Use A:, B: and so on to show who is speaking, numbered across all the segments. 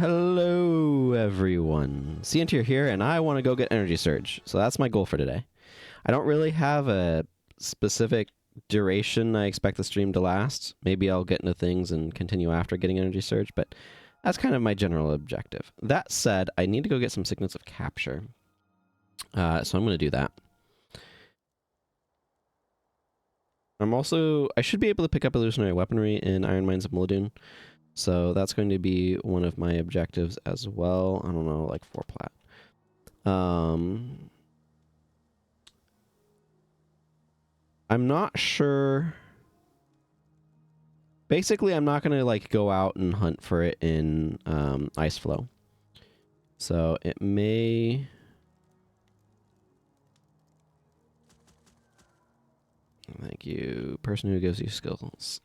A: Hello, everyone. Ciantier here, and I want to go get Energy Surge. So that's my goal for today. I don't really have a specific duration I expect the stream to last. Maybe I'll get into things and continue after getting Energy Surge, but that's kind of my general objective. That said, I need to go get some Signets of Capture. So I'm going to do that. I should be able to pick up illusionary weaponry in Iron Mines of Mullidoon. So that's going to be one of my objectives as well. I don't know, like 4 plat. I'm not sure. Basically, I'm not going to like go out and hunt for it in Ice Flow. So it may... Thank you, person who gives you skills.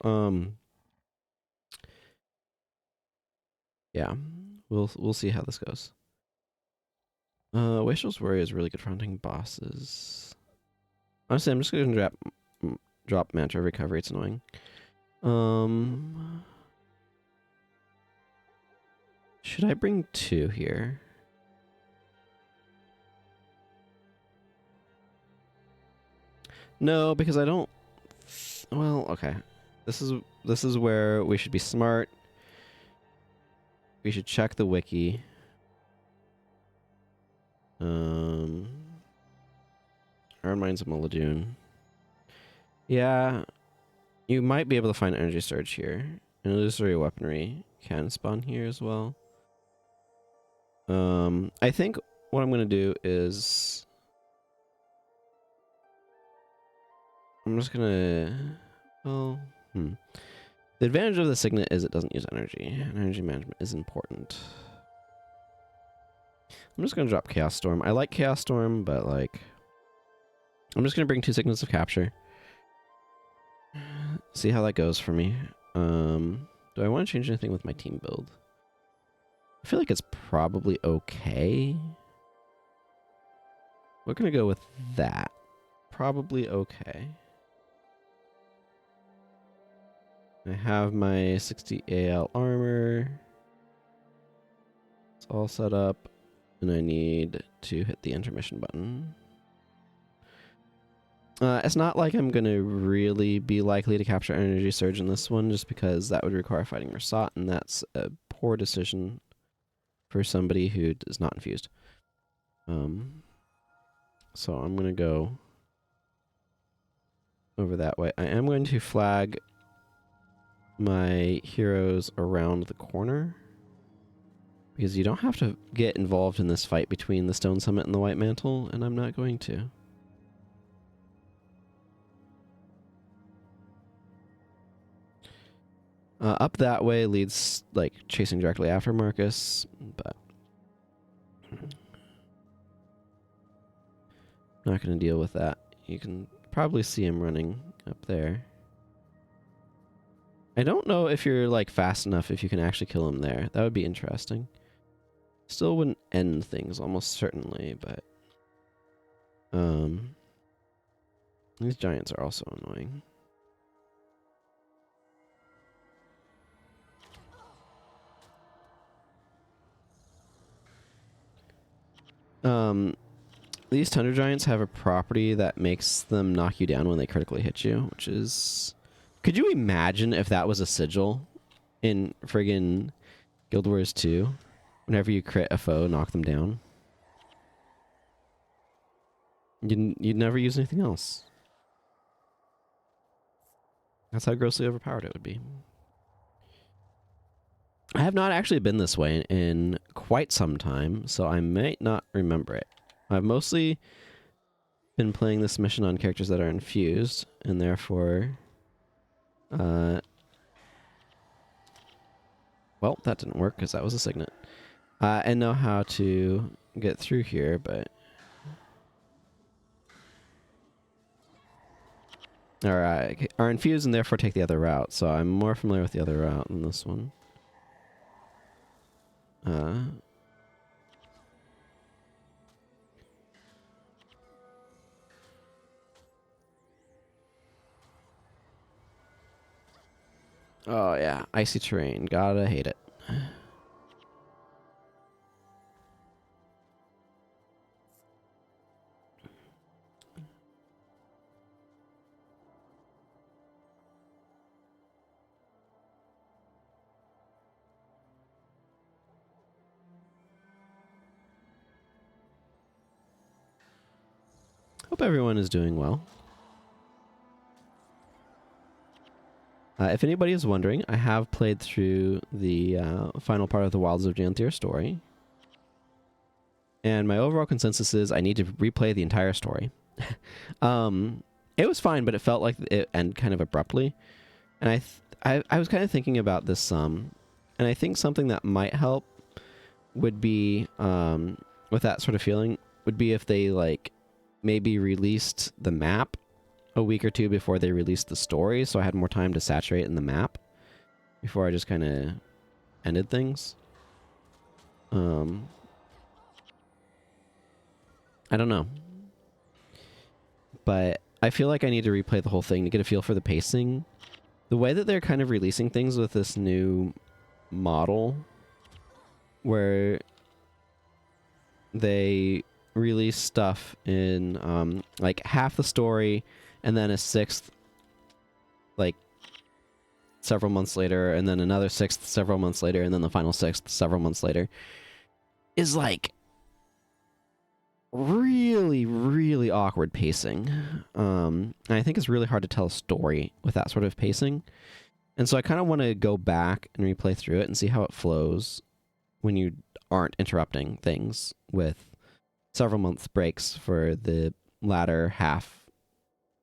A: Yeah, we'll see how this goes. Wastrel's Worry is really good for hunting bosses. Honestly, I'm just gonna drop Mantra Recovery. It's annoying. Should I bring 2 here? No, because I don't. Well, okay. This is where we should be smart. We should check the wiki. Iron Mines of Mullidoon. Yeah, you might be able to find Energy Surge here. And illusory weaponry can spawn here as well. I think what I'm gonna do is I'm just gonna the advantage of the Signet is it doesn't use energy. Energy management is important. I'm just gonna drop Chaos Storm. I like Chaos Storm, but like I'm just gonna bring 2 Signets of Capture. See how that goes for me. Do I want to change anything with my team build? I feel like it's probably okay. We're gonna go with that. Probably okay. I have my 60 AL armor. It's all set up. And I need to hit the intermission button. It's not like I'm going to really be likely to capture Energy Surge in this one, just because that would require fighting Rasat, and that's a poor decision for somebody who is not infused. So I'm going to go over that way. I am going to flag my heroes around the corner, because you don't have to get involved in this fight between the Stone Summit and the White Mantle, and I'm not going to. Up that way leads, like, chasing directly after Marcus, but not going to deal with that. You can probably see him running up there. I don't know if you're, like, fast enough if you can actually kill him there. That would be interesting. Still wouldn't end things, almost certainly, but... These giants are also annoying. These Tundra Giants have a property that makes them knock you down when they critically hit you, which is... Could you imagine if that was a sigil in friggin' Guild Wars 2? Whenever you crit a foe, knock them down. You'd never use anything else. That's how grossly overpowered it would be. I have not actually been this way in quite some time, so I might not remember it. I've mostly been playing this mission on characters that are infused, and therefore... well, that didn't work because that was a Signet. And know how to get through here, but... Alright, are infused and therefore take the other route, so I'm more familiar with the other route than this one. Oh yeah, icy terrain. Gotta hate it. hope everyone is doing well. If anybody is wondering, I have played through the final part of the Wilds of Janthier story. And my overall consensus is I need to replay the entire story. It was fine, but it felt like it ended kind of abruptly. And I was kind of thinking about this and I think something that might help would be, with that sort of feeling, would be if they, like, maybe released the map a week or two before they released the story, so I had more time to saturate in the map before I just kind of ended things. I don't know. But I feel like I need to replay the whole thing to get a feel for the pacing. The way that they're kind of releasing things with this new model, where they release stuff in like half the story and then a sixth like several months later, and then another sixth several months later, and then the final sixth several months later, is like really, really awkward pacing. And I think it's really hard to tell a story with that sort of pacing. And so I kind of want to go back and replay through it and see how it flows when you aren't interrupting things with several months breaks for the latter half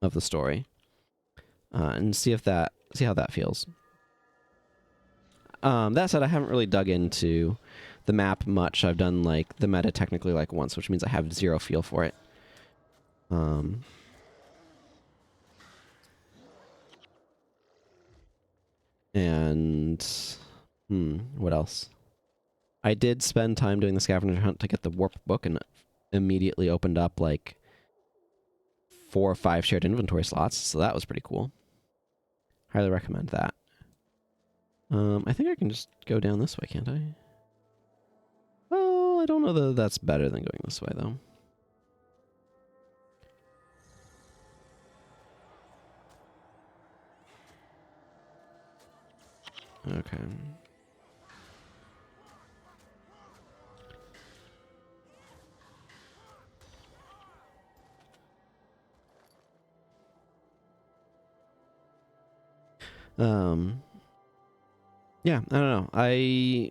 A: of the story, and see how that feels. That said, I haven't really dug into the map much. I've done like the meta technically like once, which means I have zero feel for it. And what else? I did spend time doing the scavenger hunt to get the warp book, and immediately opened up like 4 or 5 shared inventory slots, so that was pretty cool. Highly recommend that. I think I can just go down this way, can't I? Well, I don't know that that's better than going this way, though. Okay. Yeah, I don't know. I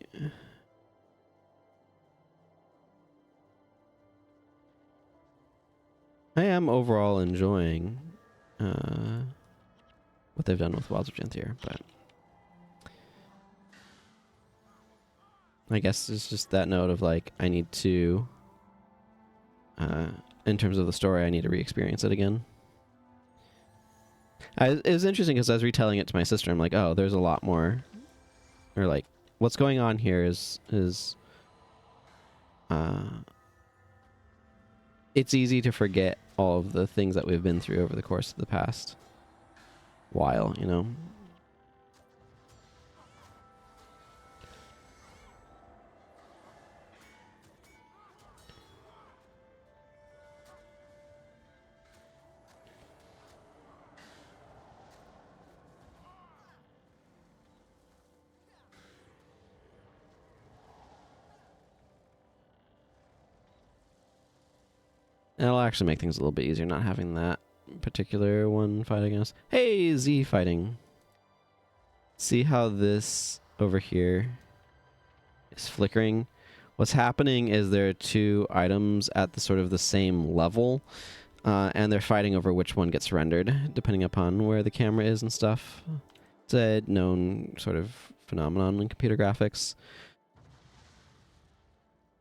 A: am overall enjoying what they've done with Wilds of Janthier, but I guess it's just that note of like I need to, in terms of the story, I need to re-experience it again. It was interesting because I was retelling it to my sister. I'm like, oh, there's a lot more, or like, what's going on here is it's easy to forget all of the things that we've been through over the course of the past while, you know? It'll actually make things a little bit easier not having that particular one fighting us. Hey, Z fighting. See how this over here is flickering? What's happening is there are 2 items at the sort of the same level, and they're fighting over which one gets rendered, depending upon where the camera is and stuff. It's a known sort of phenomenon in computer graphics.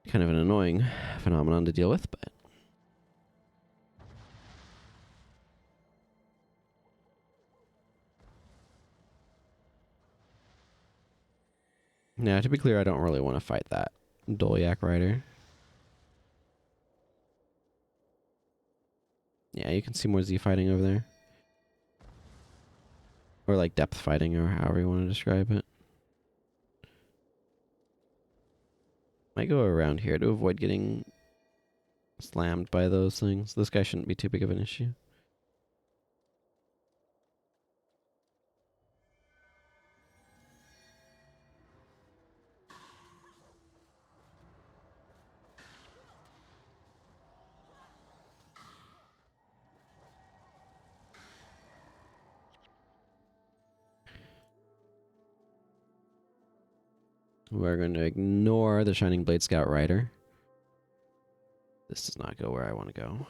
A: Kind of an annoying phenomenon to deal with, but... Now, to be clear, I don't really want to fight that Dolyak rider. Yeah, you can see more Z fighting over there. Or like depth fighting, or however you want to describe it. Might go around here to avoid getting slammed by those things. This guy shouldn't be too big of an issue. We're going to ignore the Shining Blade Scout Rider. This does not go where I want to go.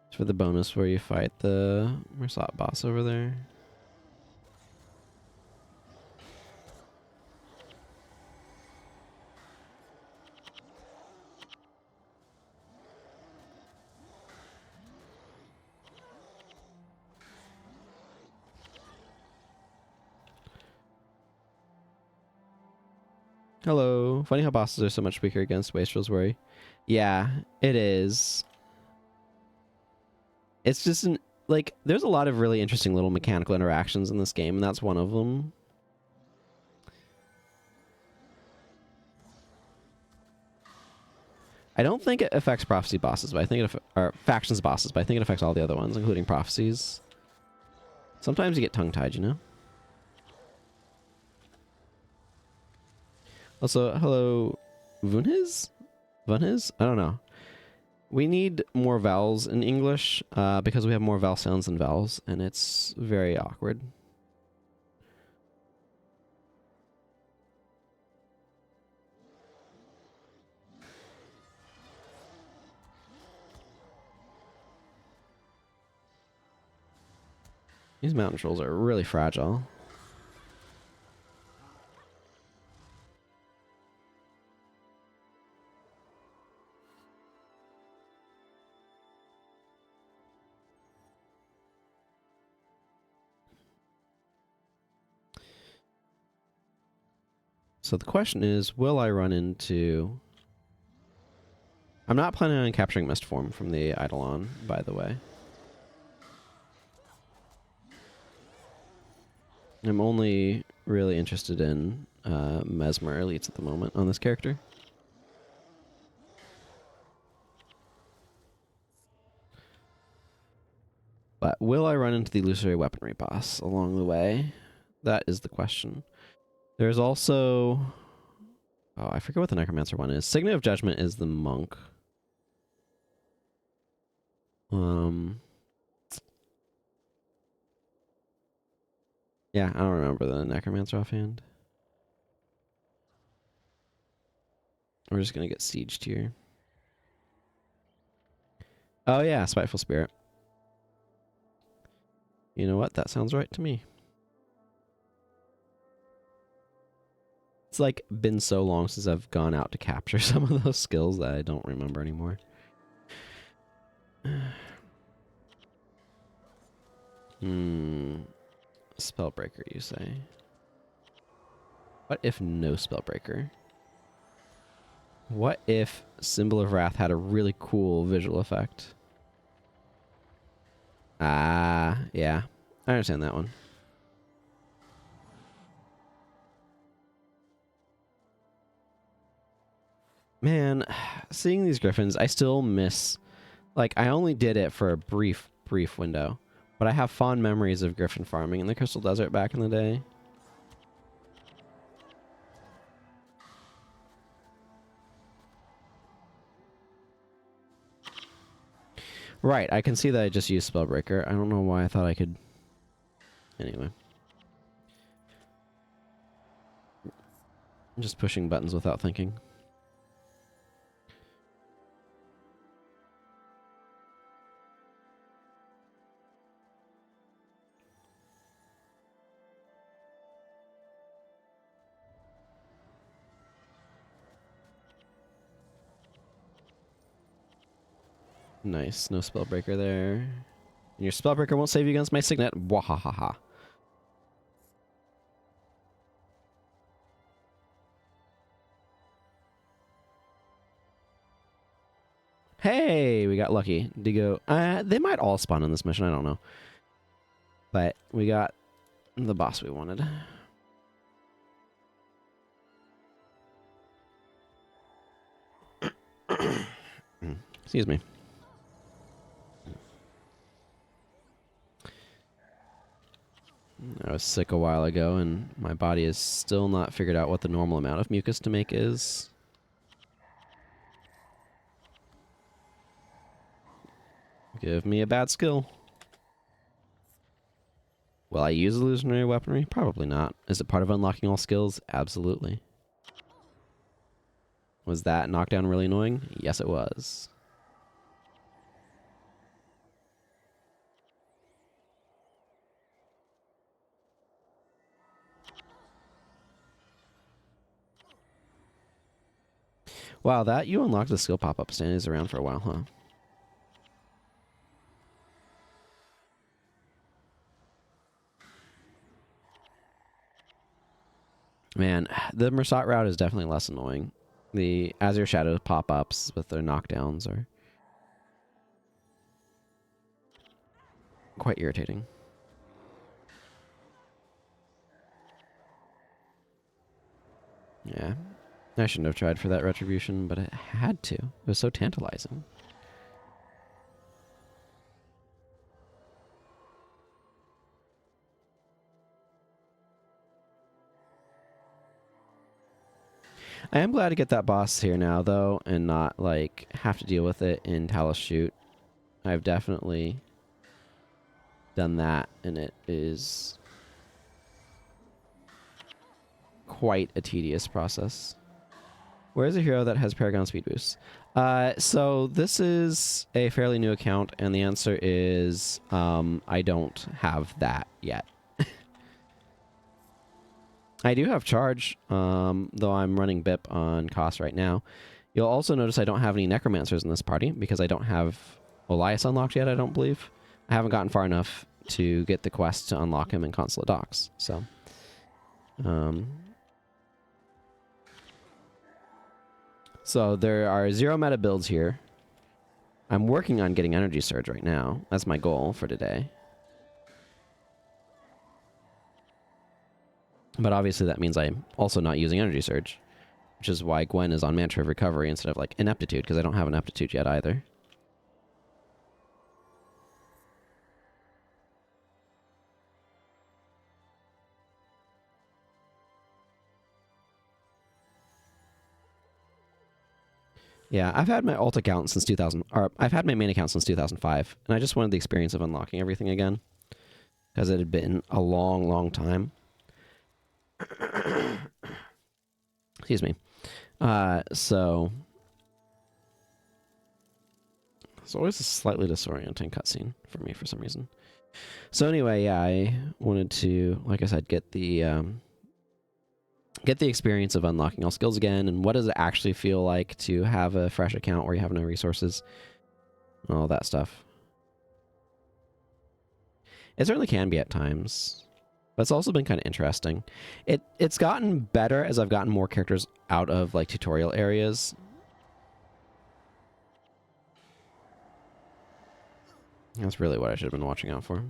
A: It's for the bonus where you fight the Mersat boss over there. Hello. Funny how bosses are so much weaker against Wastrel's Worry. Yeah, it is. It's just like, there's a lot of really interesting little mechanical interactions in this game, and that's one of them. I don't think it affects Prophecy bosses, but I think or Factions bosses, but I think it affects all the other ones, including Prophecies. Sometimes you get tongue-tied, you know? Also, hello, Vunhiz? Vunhiz? I don't know. We need more vowels in English because we have more vowel sounds than vowels, and it's very awkward. These mountain trolls are really fragile. So the question is, will I run into... I'm not planning on capturing Mistform from the Eidolon, by the way. I'm only really interested in Mesmer elites at the moment on this character. But will I run into the illusory weaponry boss along the way? That is the question. There's also... Oh, I forget what the Necromancer one is. Signet of Judgment is the monk. Yeah, I don't remember the Necromancer offhand. We're just gonna get sieged here. Oh yeah, Spiteful Spirit. You know what? That sounds right to me. It's like been so long since I've gone out to capture some of those skills that I don't remember anymore. Spellbreaker, you say? What if no Spellbreaker? What if Symbol of Wrath had a really cool visual effect? Ah, yeah. I understand that one. Man, seeing these griffins, I still miss... Like, I only did it for a brief window. But I have fond memories of griffin farming in the Crystal Desert back in the day. Right, I can see that I just used Spellbreaker. I don't know why I thought I could... Anyway. I'm just pushing buttons without thinking. Nice, no Spellbreaker there. And your Spellbreaker won't save you against my Signet. Wahahaha. Hey, we got lucky. Digo. They might all spawn in this mission, I don't know. But we got the boss we wanted. Excuse me. was sick a while ago, and my body has still not figured out what the normal amount of mucus to make is. Give me a bad skill. Will I use illusionary weaponry? Probably not. Is it part of unlocking all skills? Absolutely. Was that knockdown really annoying? Yes, it was. Wow, that you unlocked the skill pop-up stand is around for a while, huh? Man, the Mersat route is definitely less annoying. The Azure Shadow pop-ups with their knockdowns are quite irritating. Yeah. I shouldn't have tried for that retribution, but I had to. It was so tantalizing. I am glad to get that boss here now, though, and not, like, have to deal with it in Talus Shoot. I've definitely done that, and it is quite a tedious process. Where's a hero that has Paragon speed boosts? So this is a fairly new account, and the answer is I don't have that yet. I do have charge, though I'm running BIP on cost right now. You'll also notice I don't have any necromancers in this party because I don't have Elias unlocked yet, I don't believe. I haven't gotten far enough to get the quest to unlock him in Consulate Docks, so... So there are 0 meta builds here. I'm working on getting Energy Surge right now. That's my goal for today. But obviously that means I'm also not using Energy Surge, which is why Gwen is on Mantra of Recovery instead of, like, Ineptitude, because I don't have an Ineptitude yet either. Yeah, I've had my alt account since 2000, or I've had my main account since 2005, and I just wanted the experience of unlocking everything again, because it had been a long, long time. Excuse me. So it's always a slightly disorienting cutscene for me for some reason. So anyway, yeah, I wanted to, like I said, get the experience of unlocking all skills again, and what does it actually feel like to have a fresh account where you have no resources, all that stuff. It certainly can be at times, but it's also been kind of interesting. It's gotten better as I've gotten more characters out of, like, tutorial areas. That's really what I should have been watching out for.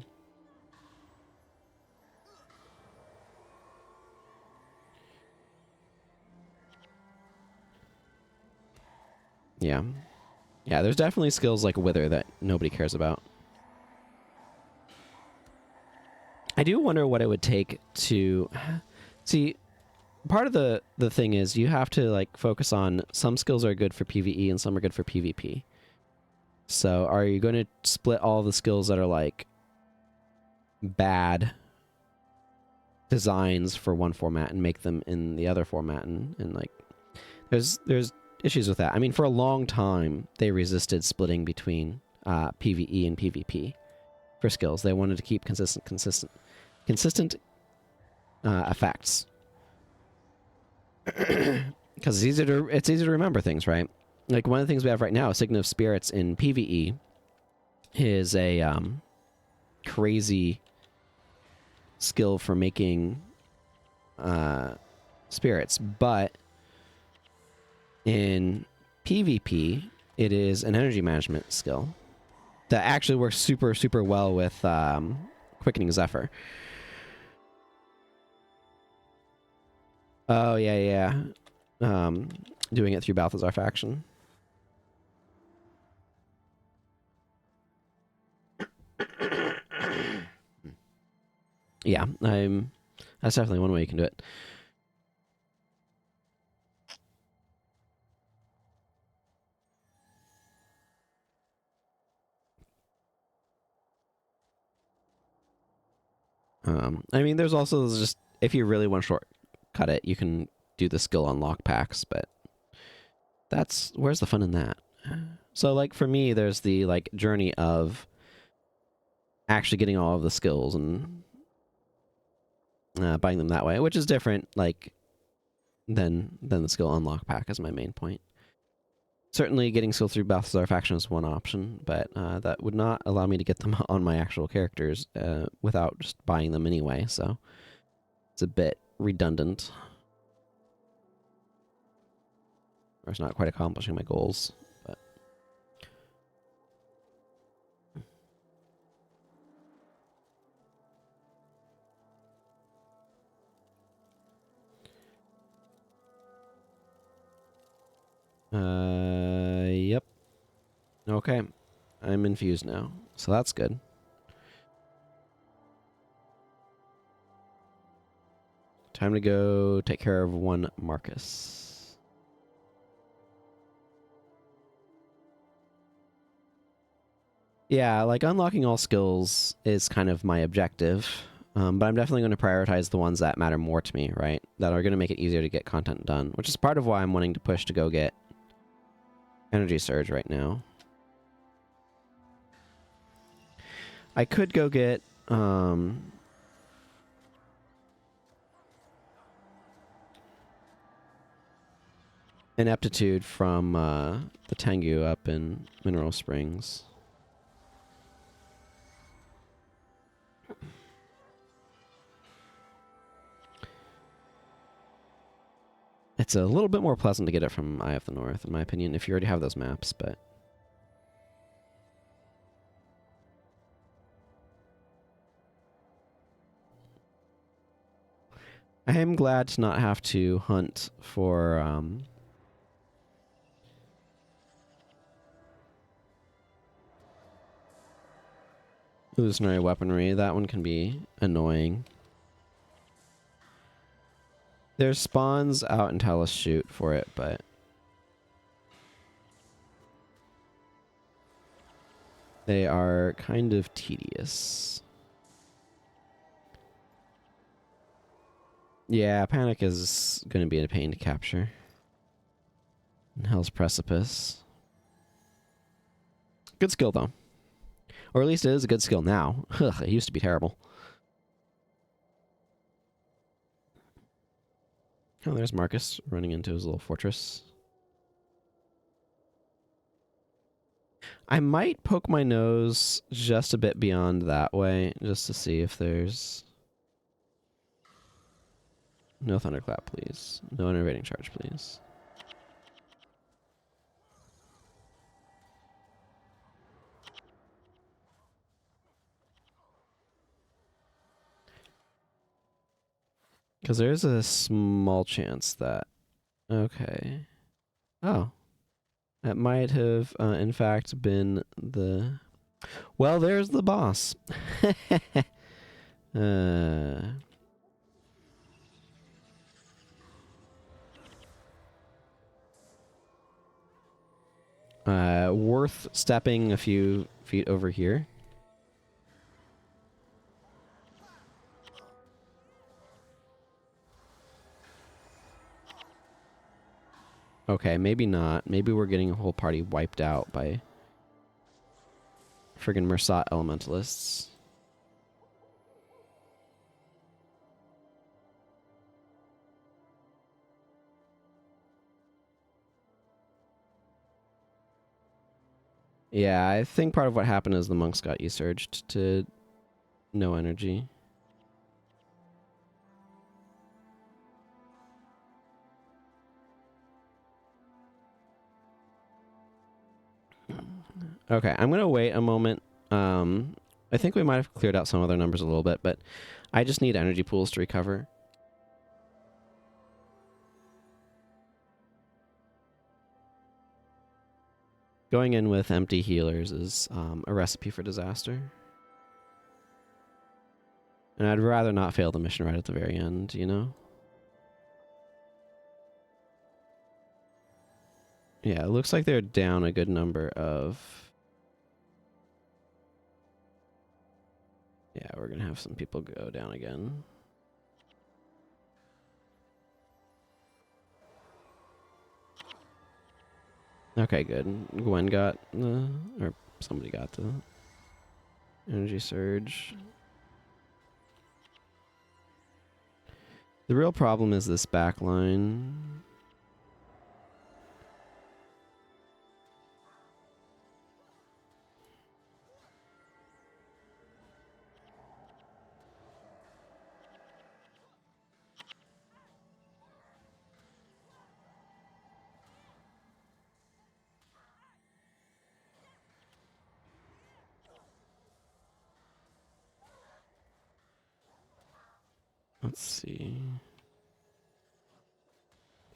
A: Yeah. Yeah, there's definitely skills like Wither that nobody cares about. I do wonder what it would take to... See, part of the thing is you have to, like, focus on some skills are good for PvE and some are good for PvP. So are you going to split all the skills that are, like, bad designs for one format and make them in the other format? And like, there's issues with that. I mean, for a long time, they resisted splitting between PvE and PvP for skills. They wanted to keep consistent effects. Because it's easier to remember things, right? Like, one of the things we have right now, Signet of Spirits in PvE, is a crazy skill for making spirits, but in PvP, it is an energy management skill that actually works super, super well with Quickening Zephyr. Oh, yeah. Doing it through Balthazar faction. Yeah, that's definitely one way you can do it. I mean, there's also just, if you really want to shortcut it, you can do the skill unlock packs, but where's the fun in that? So, like, for me, there's the, like, journey of actually getting all of the skills and buying them that way, which is different, like, than the skill unlock pack is my main point. Certainly, getting skill through Balthazar faction is one option, but that would not allow me to get them on my actual characters without just buying them anyway, so it's a bit redundant. Or it's not quite accomplishing my goals, but... Yep. Okay. I'm infused now, so that's good. Time to go take care of one Marcus. Yeah, like unlocking all skills is kind of my objective, but I'm definitely going to prioritize the ones that matter more to me, right? That are going to make it easier to get content done, which is part of why I'm wanting to push to go get Energy Surge right now. I could go get Ineptitude from the Tengu up in Mineral Springs. It's a little bit more pleasant to get it from Eye of the North, in my opinion, if you already have those maps, but... I am glad to not have to hunt for, illusionary weaponry. That one can be annoying. There's spawns out in Talus Shoot for it, but... they are kind of tedious. Yeah, Panic is going to be a pain to capture. And Hell's Precipice. Good skill, though. Or at least it is a good skill now. Ugh, it used to be terrible. Oh, there's Marcus running into his little fortress. I might poke my nose just a bit beyond that way, just to see if there's... no Thunderclap, please. No Innervating Charge, please. Because there's a small chance that... okay. Oh. That might have, in fact, been the... well, there's the boss. Worth stepping a few feet over here. Okay, maybe not. Maybe we're getting a whole party wiped out by friggin' Mersat elementalists. Yeah, I think part of what happened is the monks got E-surged to no energy. Okay, I'm going to wait a moment. I think we might have cleared out some other numbers a little bit, but I just need energy pools to recover. Going in with empty healers is a recipe for disaster. And I'd rather not fail the mission right at the very end, you know? Yeah, it looks like they're down a good number of... Yeah, we're gonna have some people go down again. Okay, good. Gwen got the... Or somebody got the energy surge. The real problem is this back line. Let's see.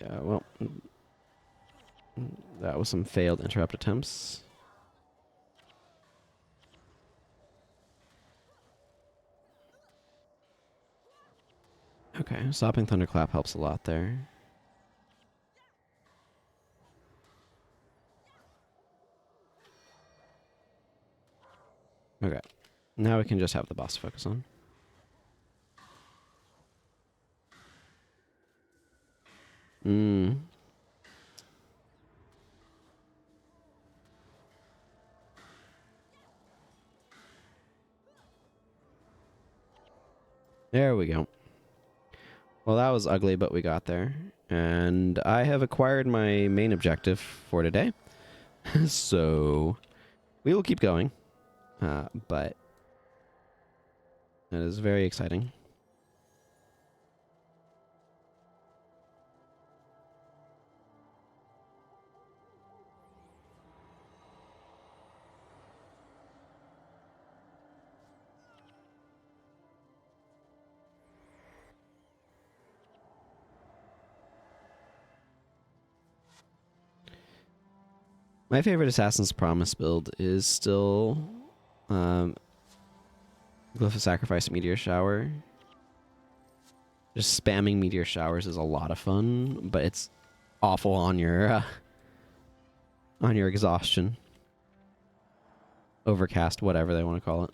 A: Yeah, well, that was some failed interrupt attempts. Okay, stopping Thunderclap helps a lot there. Okay, now we can just have the boss to focus on. There we go. Well, that was ugly, but we got there. And I have acquired my main objective for today. So, we will keep going. But it is very exciting. My favorite Assassin's Promise build is still Glyph of Sacrifice Meteor Shower. Just spamming Meteor Showers is a lot of fun, but it's awful on your exhaustion. Overcast, whatever they want to call it.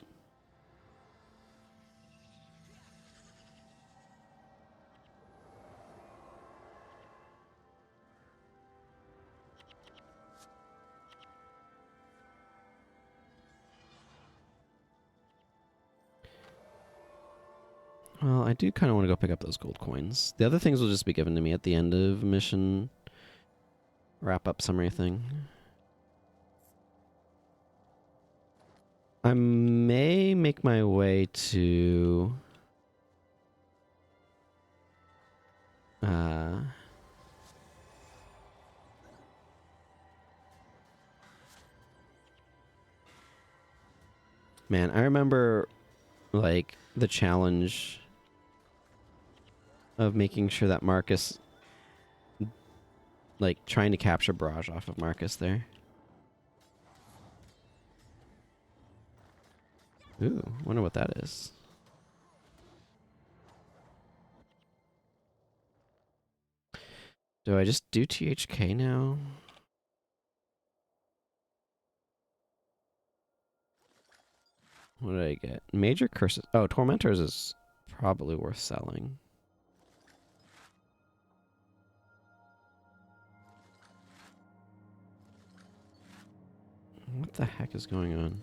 A: Well, I do kind of want to go pick up those gold coins. The other things will just be given to me at the end of mission wrap-up summary thing. I may make my way to... Man, I remember, like, the challenge of making sure that Marcus... Like, trying to capture Barrage off of Marcus there. Ooh, wonder what that is. Do I just do THK now? What did I get? Major curses. Oh, Tormentors is probably worth selling. What the heck is going on?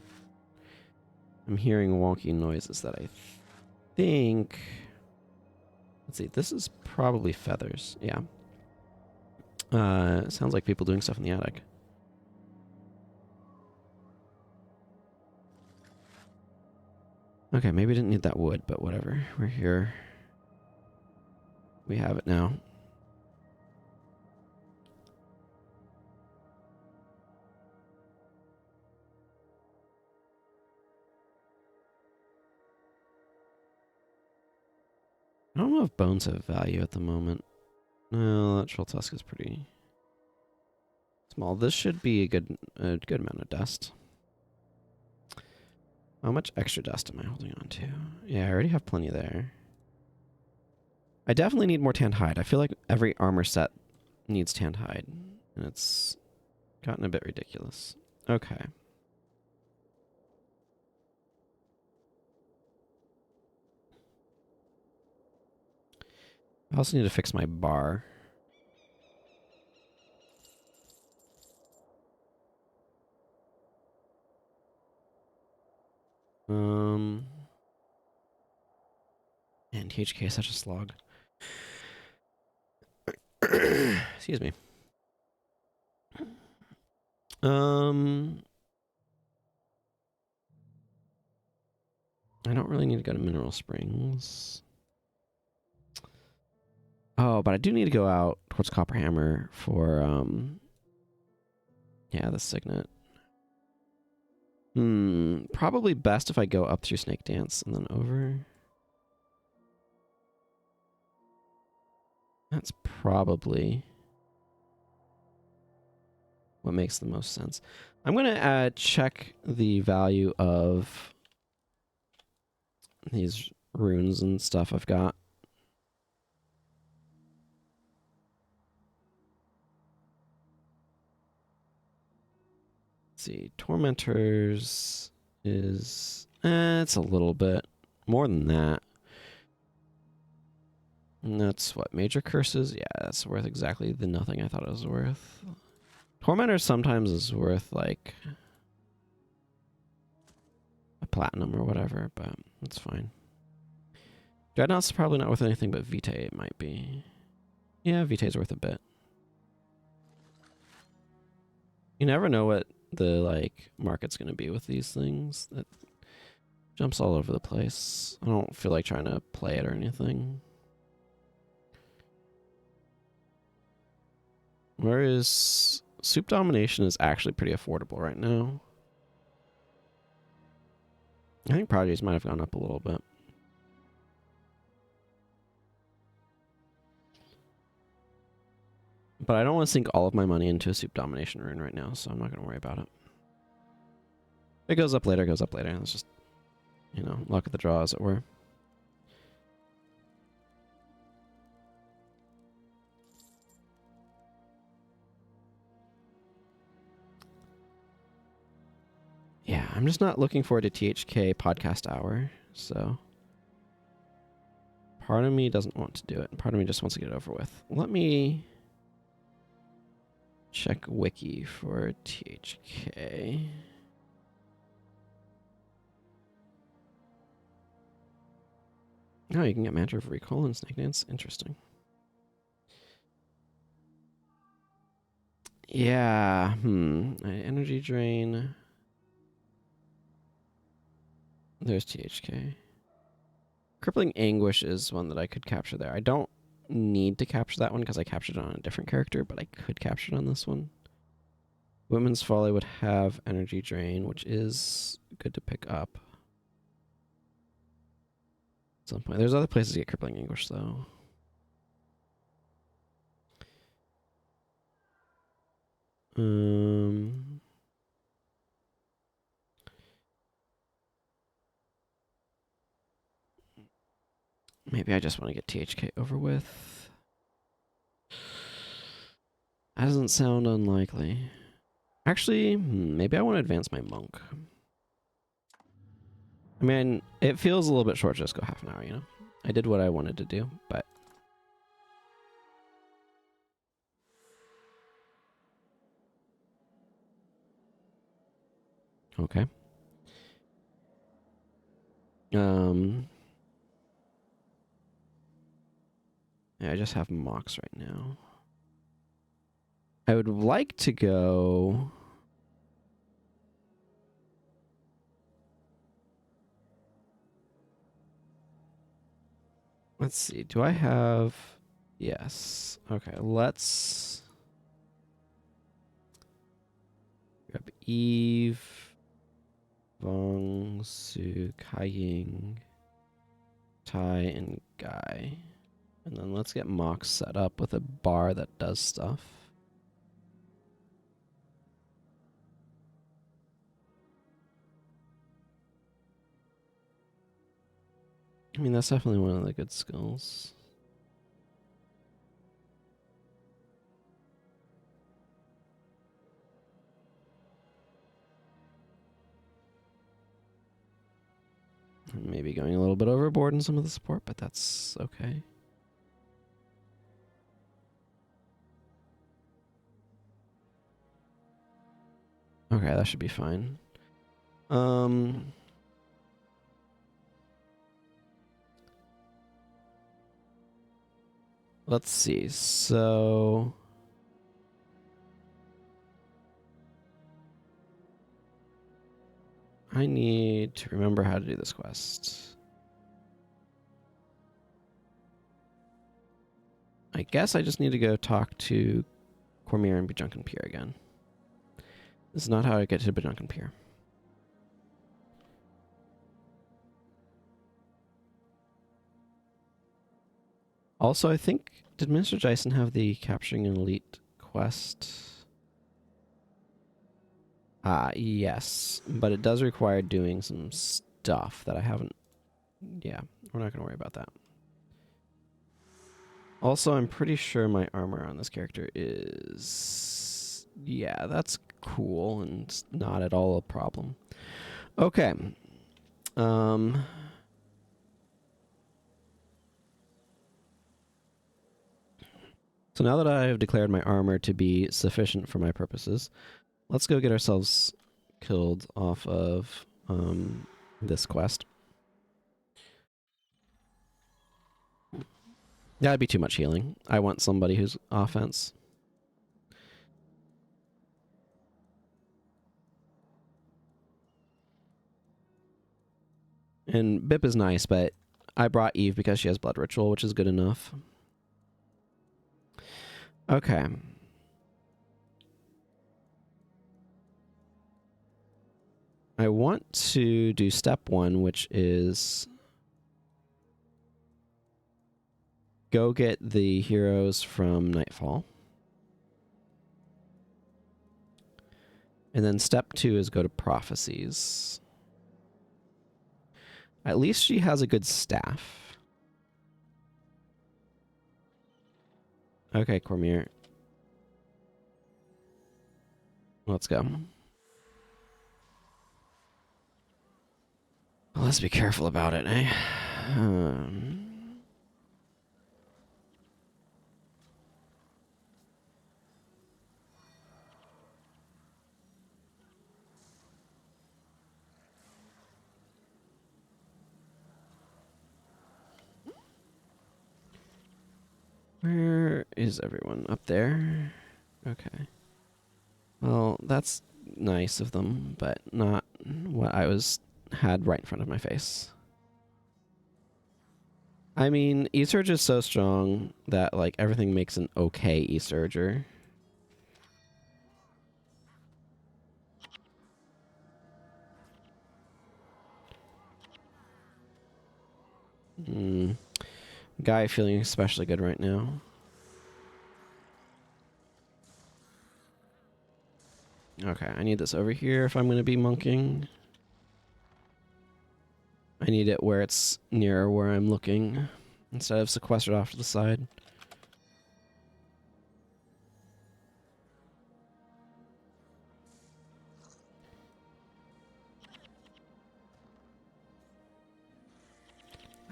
A: I'm hearing wonky noises that I think... Let's see, this is probably feathers. Yeah. Sounds like people doing stuff in the attic. Okay, maybe didn't need that wood, but whatever. We're here. We have it now. I don't know if bones have value at the moment. No, that troll tusk is pretty small. This should be a good amount of dust. How much extra dust am I holding on to? Yeah, I already have plenty there. I definitely need more tanned hide. I feel like every armor set needs tanned hide. And it's gotten a bit ridiculous. Okay. I also need to fix my bar. And THK is such a slog. Excuse me. I don't really need to go to Mineral Springs. Oh, but I do need to go out towards Copperhammer for, yeah, the Signet. Probably best if I go up through Snake Dance and then over. That's probably what makes the most sense. I'm going to check the value of these runes and stuff I've got. Let's see, Tormentors is... it's a little bit more than that. And that's what, Major Curses? Yeah, that's worth exactly the nothing I thought it was worth. Tormentor sometimes is worth, like, a platinum or whatever, but that's fine. Dreadnought's probably not worth anything, but Vitae it might be. Yeah, Vitae's worth a bit. You never know what the, like, market's going to be with these things. It jumps all over the place. I don't feel like trying to play it or anything. Whereas Soup Domination is actually pretty affordable right now. I think Prodigies might have gone up a little bit. But I don't want to sink all of my money into a Soup Domination rune right now, so I'm not going to worry about it. If it goes up later, it goes up later. It's just, you know, luck of the draw, as it were. Yeah, I'm just not looking forward to THK podcast hour, so part of me doesn't want to do it, and part of me just wants to get it over with. Let me check wiki for THK. Oh, you can get Mantra of Recall and Snake Dance. Interesting. Yeah, Energy Drain. There's THK. Crippling Anguish is one that I could capture there. I don't need to capture that one because I captured it on a different character, but I could capture it on this one. Women's Folly would have Energy Drain, which is good to pick up. At some point. There's other places to get Crippling Anguish, though. Maybe I just want to get THK over with. That doesn't sound unlikely. Actually, maybe I want to advance my Monk. I mean, it feels a little bit short to just go half an hour, you know? I did what I wanted to do, but... Okay. Yeah, I just have Mox right now. I would like to go... Let's see, do I have... Yes. Okay, let's... grab Eve, Vong, Su, Kaiying, Tai, and Guy. And then let's get Mox set up with a bar that does stuff. I mean, that's definitely one of the good skills. Maybe going a little bit overboard in some of the support, but that's okay. Okay, that should be fine. Let's see. So I need to remember how to do this quest. I guess I just need to go talk to Cormier and Bajunkin Pier again. This is not how I get to Bajunkin Pier. Also, I think, did Minister Jason have the Capturing an Elite quest? Yes. But it does require doing some stuff that I haven't... Yeah, we're not going to worry about that. Also, I'm pretty sure my armor on this character is... Yeah, that's cool and not at all a problem. Okay. So now that I've declared my armor to be sufficient for my purposes, let's go get ourselves killed off of this quest. That'd be too much healing. I want somebody who's offense. And Bip is nice, but I brought Eve because she has Blood Ritual, which is good enough. Okay. I want to do step 1, which is go get the heroes from Nightfall. And then step 2 is go to Prophecies. At least she has a good staff. Okay, Cormier. Let's go. Well, let's be careful about it, eh? Where is everyone? Up there? Okay. Well, that's nice of them, but not what I had right in front of my face. I mean, E-Surge is so strong that, like, everything makes an okay E-Surger. Guy feeling especially good right now. Okay, I need this over here if I'm going to be monking. I need it where it's nearer where I'm looking, instead of sequestered off to the side.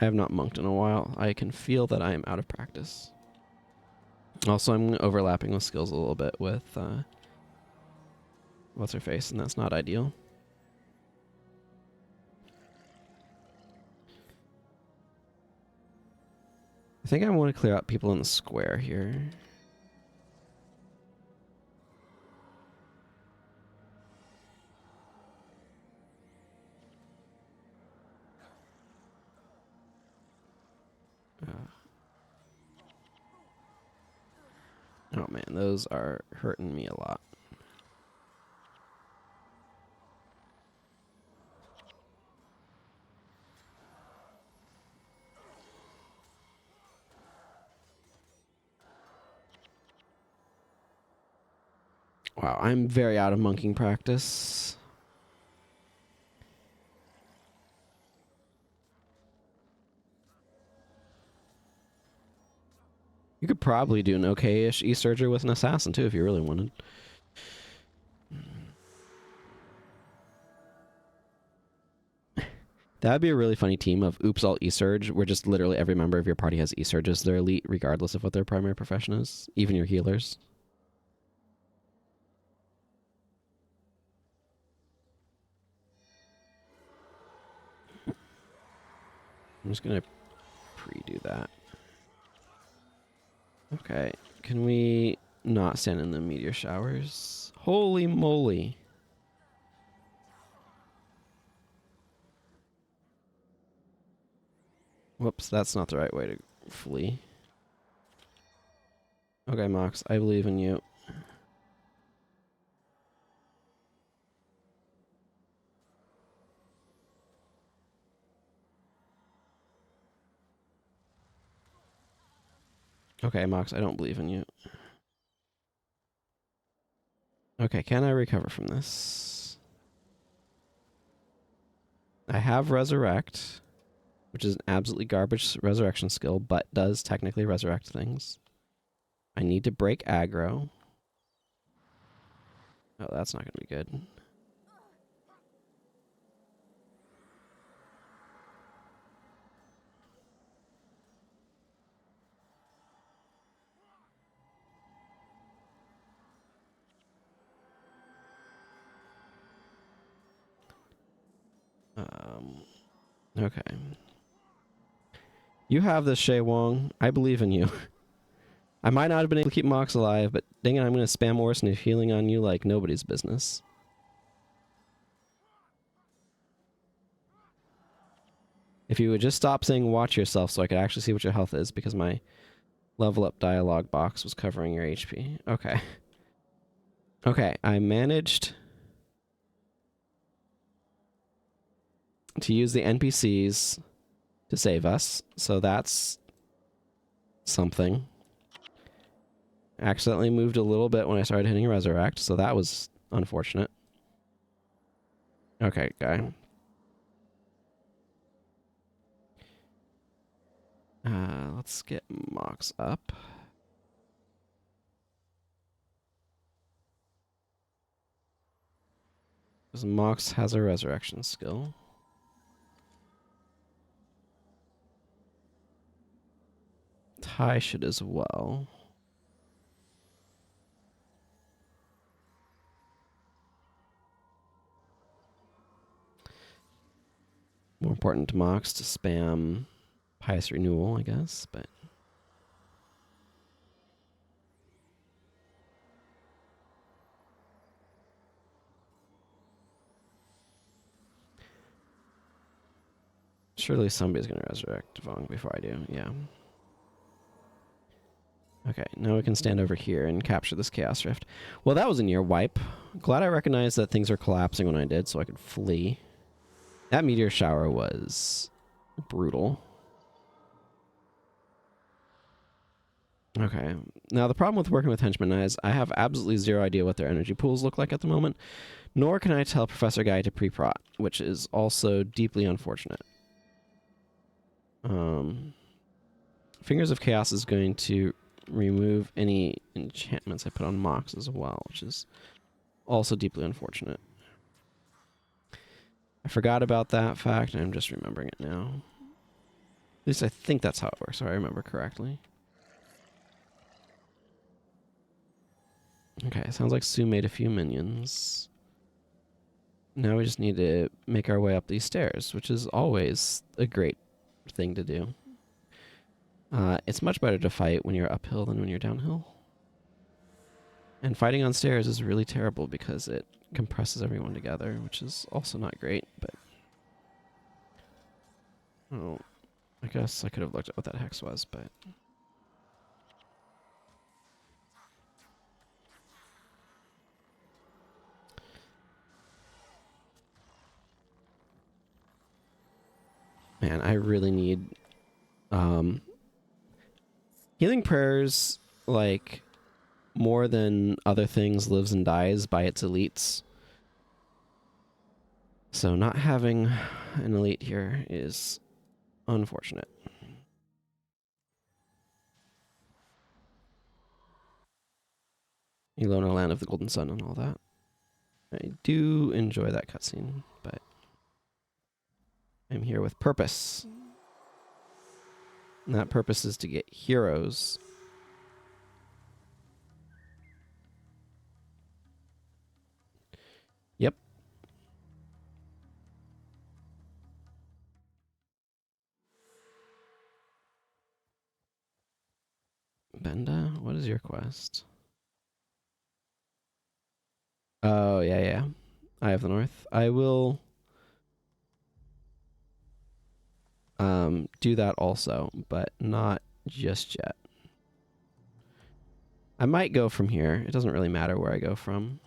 A: I have not monked in a while. I can feel that I am out of practice. Also, I'm overlapping with skills a little bit with what's her face, and that's not ideal. I think I want to clear out people in the square here. Oh man, those are hurting me a lot. Wow, I'm very out of monking practice. You could probably do an okay-ish E-Surger with an Assassin, too, if you really wanted. That would be a really funny team of Oops All E-Surge, where just literally every member of your party has E-Surges. They're elite regardless of what their primary profession is, even your healers. I'm just going to pre-do that. Okay, can we not stand in the meteor showers? Holy moly. Whoops, that's not the right way to flee. Okay, Mox, I believe in you. Okay, Mox, I don't believe in you. Okay, can I recover from this? I have Resurrect, which is an absolutely garbage resurrection skill, but does technically resurrect things. I need to break aggro. Oh, that's not going to be good. Okay. You have this, Shay Wong. I believe in you. I might not have been able to keep Mox alive, but dang it, I'm going to spam Orson of healing on you like nobody's business. If you would just stop saying watch yourself so I could actually see what your health is, because my level up dialogue box was covering your HP. Okay. Okay, I managed to use the NPCs to save us, so that's something. Accidentally moved a little bit when I started hitting Resurrect, so that was unfortunate. Okay, guy. Let's get Mox up. Because Mox has a resurrection skill. Ty should as well. More important to Mox to spam Pious Renewal, I guess, but... Surely somebody's going to resurrect Vong before I do, yeah. Okay, now we can stand over here and capture this Chaos Rift. Well, that was a near wipe. Glad I recognized that things were collapsing when I did, so I could flee. That meteor shower was brutal. Okay, now the problem with working with henchmen is I have absolutely zero idea what their energy pools look like at the moment, nor can I tell Professor Guy to pre-prot, which is also deeply unfortunate. Fingers of Chaos is going to remove any enchantments I put on Mox as well, which is also deeply unfortunate. I forgot about that fact, and I'm just remembering it now. At least I think that's how it works, if I remember correctly. Okay, sounds like Sue made a few minions. Now we just need to make our way up these stairs, which is always a great thing to do. It's much better to fight when you're uphill than when you're downhill. And fighting on stairs is really terrible because it compresses everyone together, which is also not great, but... Oh, I guess I could have looked at what that hex was, but... Man, I really need... Healing Prayers, like, more than other things, lives and dies by its elites. So not having an elite here is unfortunate. Elona, Land of the Golden Sun, and all that. I do enjoy that cutscene, but I'm here with purpose. And that purpose is to get heroes. Yep. Benda, what is your quest? Oh, yeah. Eye of the North. I will do that also, but not just yet. I might go from here. It doesn't really matter where I go from.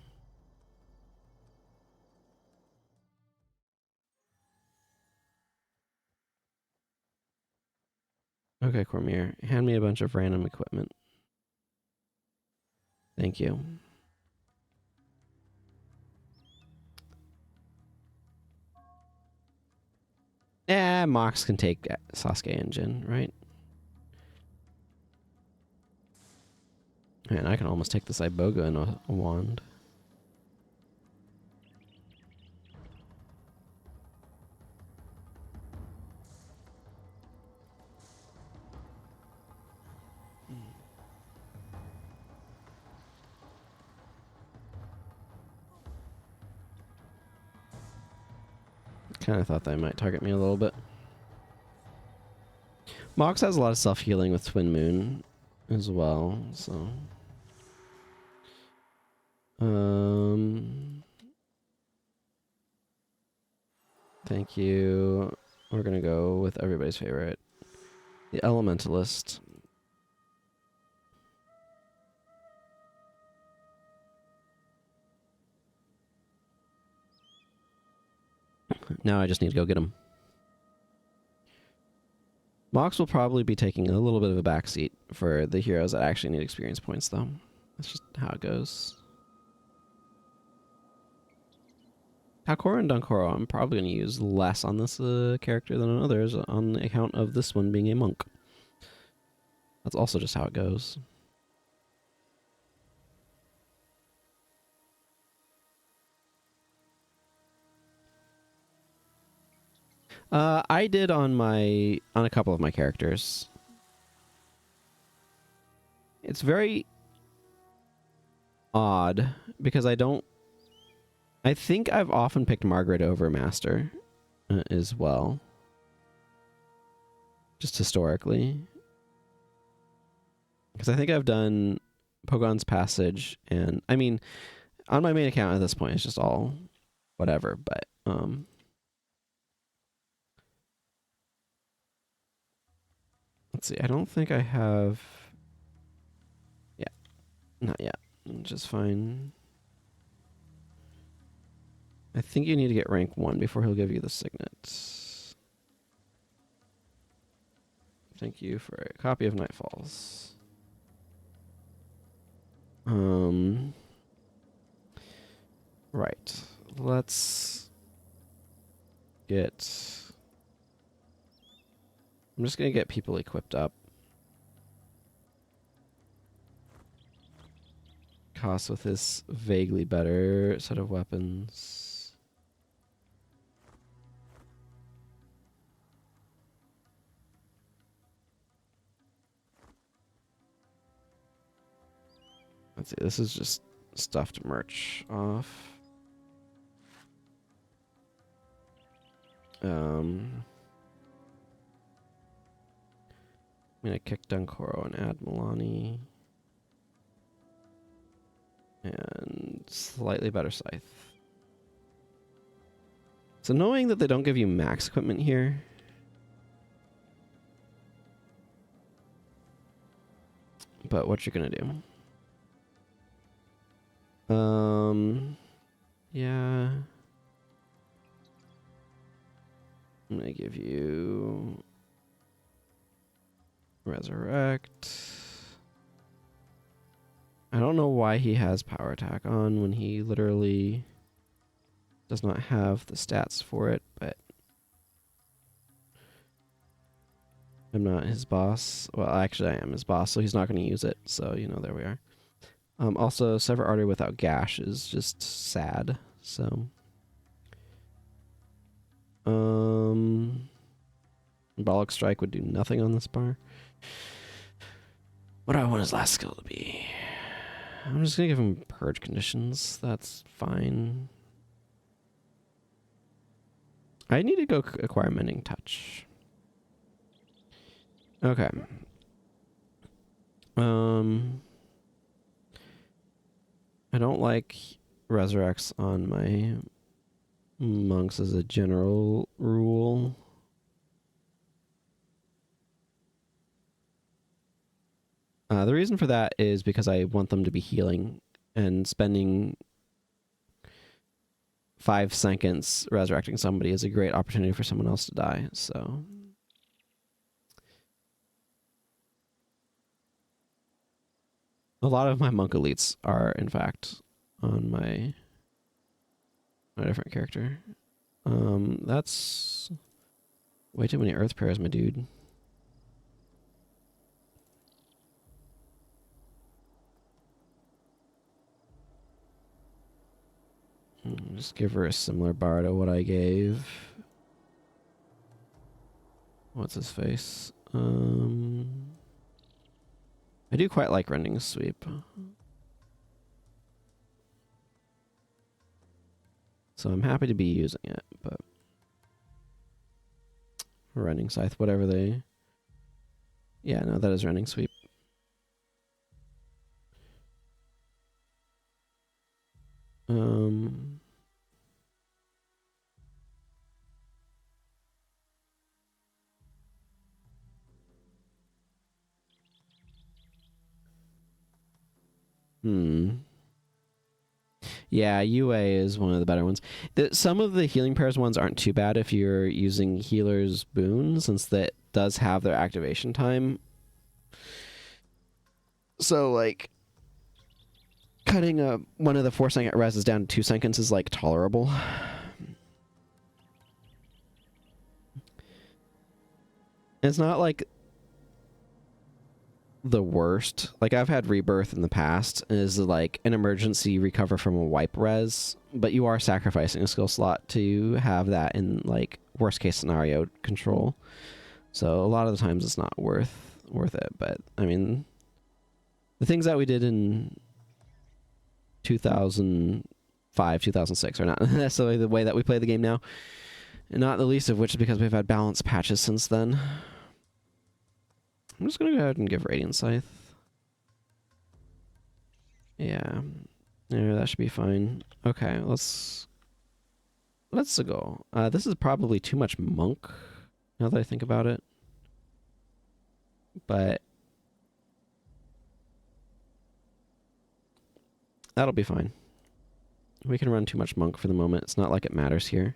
A: Okay, Cormier. Hand me a bunch of random equipment. Thank you. Mox can take Sasuke and Jin, right? Man, I can almost take this Iboga in a wand. Kind of thought they might target me a little bit. Mox has a lot of self-healing with Twin Moon as well, so... Thank you. We're gonna go with everybody's favorite. The Elementalist. Now I just need to go get him. Mox will probably be taking a little bit of a backseat for the heroes that actually need experience points, though. That's just how it goes. Takoro and Dankoro I'm probably going to use less on this character than on others on account of this one being a monk. That's also just how it goes. I did on a couple of my characters. It's very odd because I think I've often picked Margaret over Master as well. Just historically. Because I think I've done Pogon's Passage and I mean on my main account at this point it's just all whatever, but let's see, I don't think I have... Yeah, not yet. Which is fine. I think you need to get rank 1 before he'll give you the signet. Thank you for a copy of Nightfalls. Right. Let's get... I'm just going to get people equipped up. Cost with this vaguely better set of weapons. Let's see, this is just stuffed merch off. I'm gonna kick Dankoro and add Milani. And slightly better scythe. It's annoying that they don't give you max equipment here. But what you're gonna do? Yeah. I'm gonna give you Resurrect. I don't know why he has power attack on when he literally does not have the stats for it, but I'm not his boss. Well, actually I am his boss, so he's not going to use it. So, you know, there we are. Also, sever artery without gash is just sad. So, Embolic Strike would do nothing on this bar. What do I want his last skill to be? I'm just gonna give him Purge Conditions. That's fine. I need to go acquire Mending Touch. Okay. I don't like Resurrects on my monks as a general rule. The reason for that is because I want them to be healing, and spending 5 seconds resurrecting somebody is a great opportunity for someone else to die, so... A lot of my monk elites are, in fact, on my different character. That's way too many earth prayers, my dude. Just give her a similar bar to what I gave. What's his face? I do quite like Rending Sweep. So I'm happy to be using it, but... Rending Scythe, whatever they... Yeah, no, that is Rending Sweep. Yeah, UA is one of the better ones. Some of the healing pairs ones aren't too bad if you're using healer's boon, since that does have their activation time. So, like, cutting one of the 4-second reses down to 2 seconds is, like, tolerable. It's not, like, the worst. Like, I've had Rebirth in the past, is like an emergency recover from a wipe res, but you are sacrificing a skill slot to have that in, like, worst case scenario control. So a lot of the times it's not worth it, but I mean, the things that we did in 2005, 2006 are not necessarily the way that we play the game now, and not the least of which is because we've had balance patches since then. I'm just gonna go ahead and give Radiant Scythe. Yeah, that should be fine. Okay, let's go. This is probably too much monk, now that I think about it. But that'll be fine. We can run too much monk for the moment. It's not like it matters here.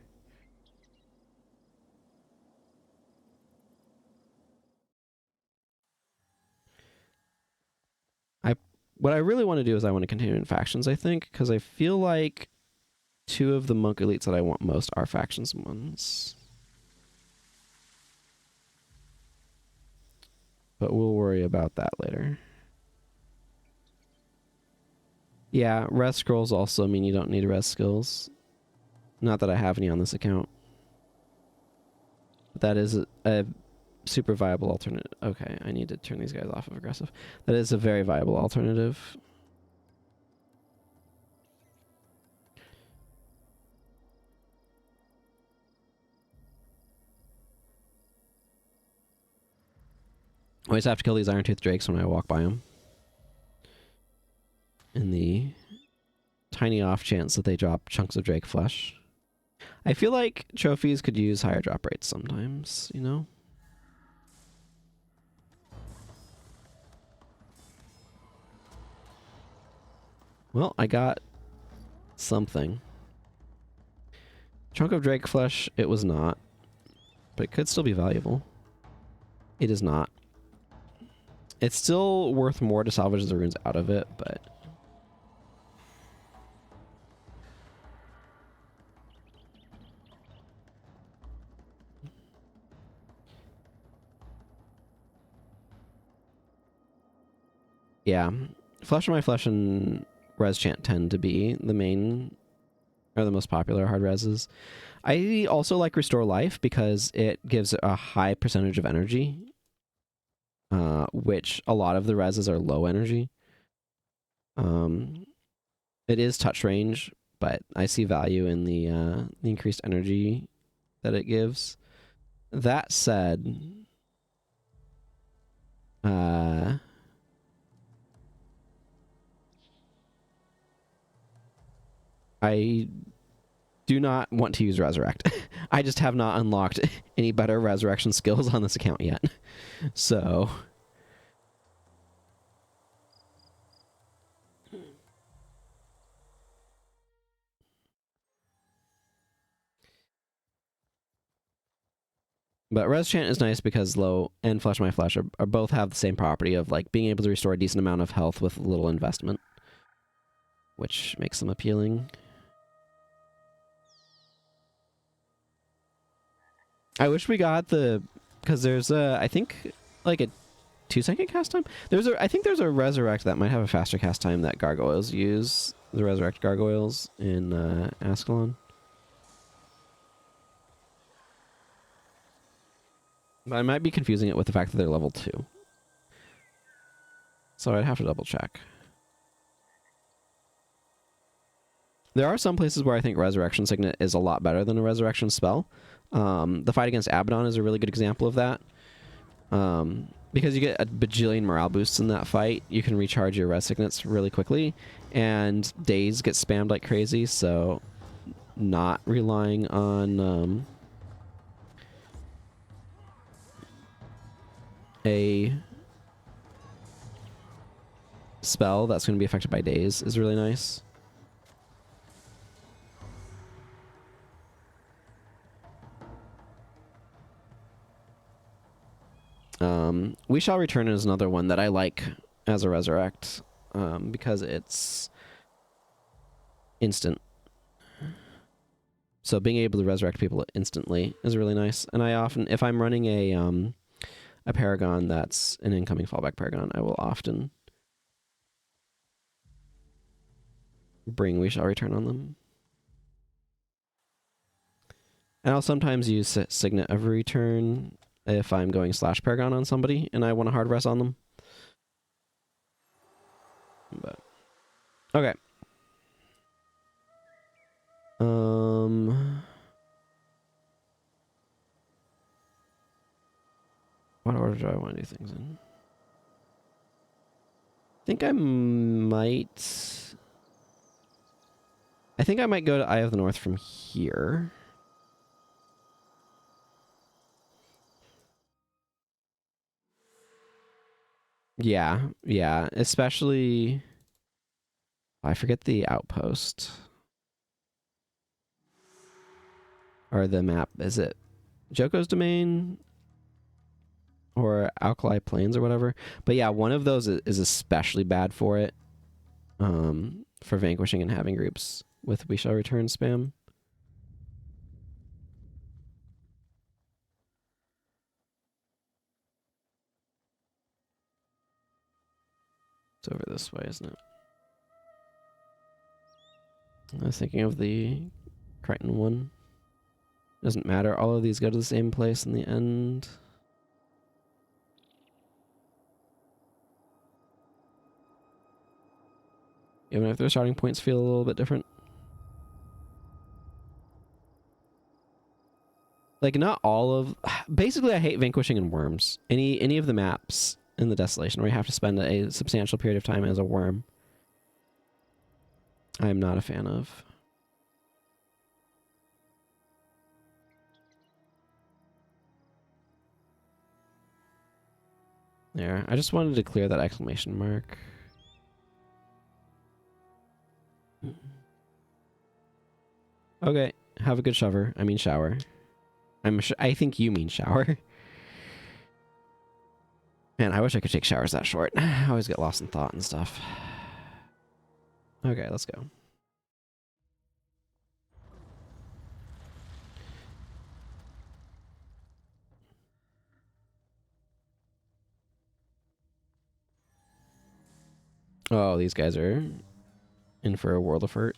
A: What I really want to do is I want to continue in factions, I think, because I feel like 2 of the monk elites that I want most are factions ones. But we'll worry about that later. Yeah, res scrolls also mean you don't need res skills. Not that I have any on this account. But that is a super viable alternative. Okay, I need to turn these guys off of aggressive. That is a very viable alternative. I always have to kill these Iron Tooth Drakes when I walk by them. In the tiny off chance that they drop chunks of Drake flesh. I feel like trophies could use higher drop rates sometimes, you know? Well, I got something. Chunk of Drake flesh, it was not. But it could still be valuable. It is not. It's still worth more to salvage the runes out of it, but... Yeah. Flesh of My Flesh and Res Chant tend to be the main, or the most popular hard reses. I also like Restore Life because it gives a high percentage of energy, which a lot of the reses are low energy. It is touch range, but I see value in the increased energy that it gives. That said, I do not want to use Resurrect. I just have not unlocked any better resurrection skills on this account yet. So... But Res Chant is nice because Low and Flesh My Flesh are both have the same property of like being able to restore a decent amount of health with little investment, which makes them appealing. I wish we got the, because there's a, I think like a 2-second cast time. I think there's a Resurrect that might have a faster cast time that gargoyles use. The Resurrect gargoyles in Ascalon. But I might be confusing it with the fact that they're level 2. So I'd have to double check. There are some places where I think Resurrection Signet is a lot better than a Resurrection spell. The fight against Abaddon is a really good example of that. Because you get a bajillion morale boosts in that fight, you can recharge your Res Signets really quickly, and Daze gets spammed like crazy, so not relying on a spell that's going to be affected by Daze is really nice. We Shall Return is another one that I like as a Resurrect, because it's instant. So being able to resurrect people instantly is really nice. And I often, if I'm running a Paragon that's an incoming fallback Paragon, I will often bring We Shall Return on them. And I'll sometimes use Signet of Return if I'm going slash Paragon on somebody and I want a hard res on them. But okay. What order do I want to do things in? I think I might go to Eye of the North from here. Yeah, especially... I forget the outpost. Or the map. Is it Joko's Domain? Or Alkali Plains or whatever? But yeah, one of those is especially bad for it. For vanquishing and having groups with We Shall Return spam. It's over this way, isn't it? I was thinking of the Crichton one. Doesn't matter. All of these go to the same place in the end. Even if their starting points feel a little bit different. Like, not all of... Basically, I hate Vanquishing and Worms. Any of the maps in the Desolation where you have to spend a substantial period of time as a worm, I'm not a fan of. There. I just wanted to clear that exclamation mark. Okay. Have a good shower. I mean shower. I think you mean shower. Man, I wish I could take showers that short. I always get lost in thought and stuff. Okay, let's go. Oh, these guys are in for a world of hurt.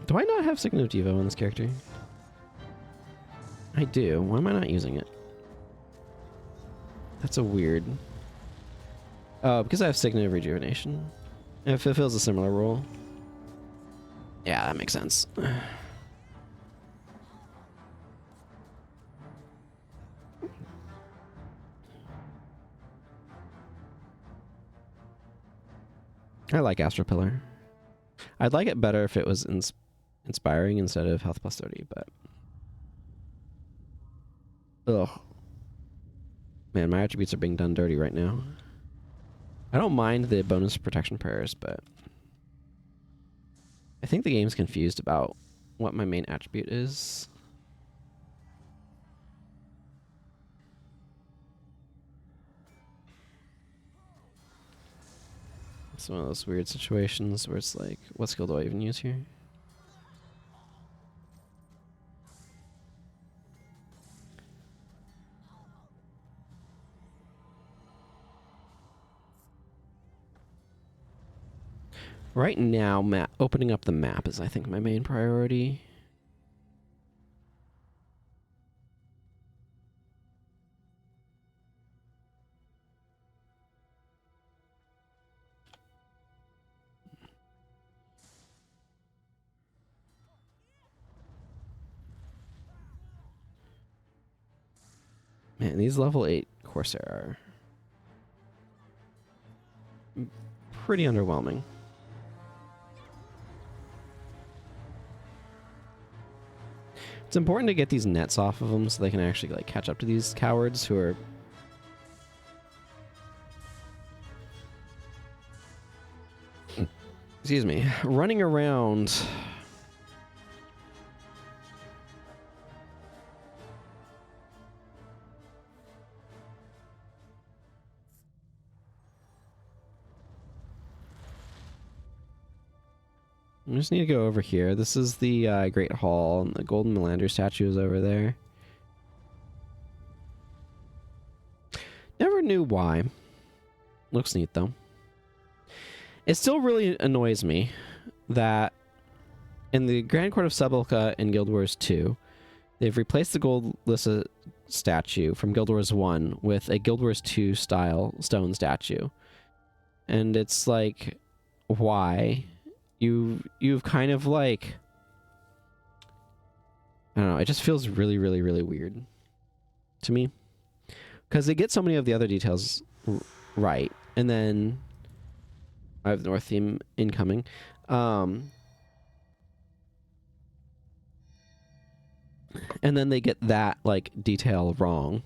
A: Do I not have Signet of Devo on this character? I do. Why am I not using it? That's a weird... Oh, because I have Signet of Rejuvenation. It fulfills a similar role. Yeah, that makes sense. I like Astral Pillar. I'd like it better if it was inspiring instead of health plus 30, but... Ugh. Man, my attributes are being done dirty right now. I don't mind the bonus protection prayers, but... I think the game's confused about what my main attribute is. It's one of those weird situations where it's like, what skill do I even use here? Right now, opening up the map is, I think, my main priority. Man, these level 8 Corsair are pretty underwhelming. It's important to get these nets off of them so they can actually like catch up to these cowards who are... Excuse me. Running around... I just need to go over here. This is the Great Hall, and the Golden Melander statue is over there. Never knew why. Looks neat, though. It still really annoys me that in the Grand Court of Sebulka in Guild Wars 2, they've replaced the Gold Lissa statue from Guild Wars 1 with a Guild Wars 2 style stone statue. And it's like, why? You've kind of like... I don't know, it just feels really, really, really weird to me. Because they get so many of the other details right. And then I have the North theme incoming. And then they get that, like, detail wrong.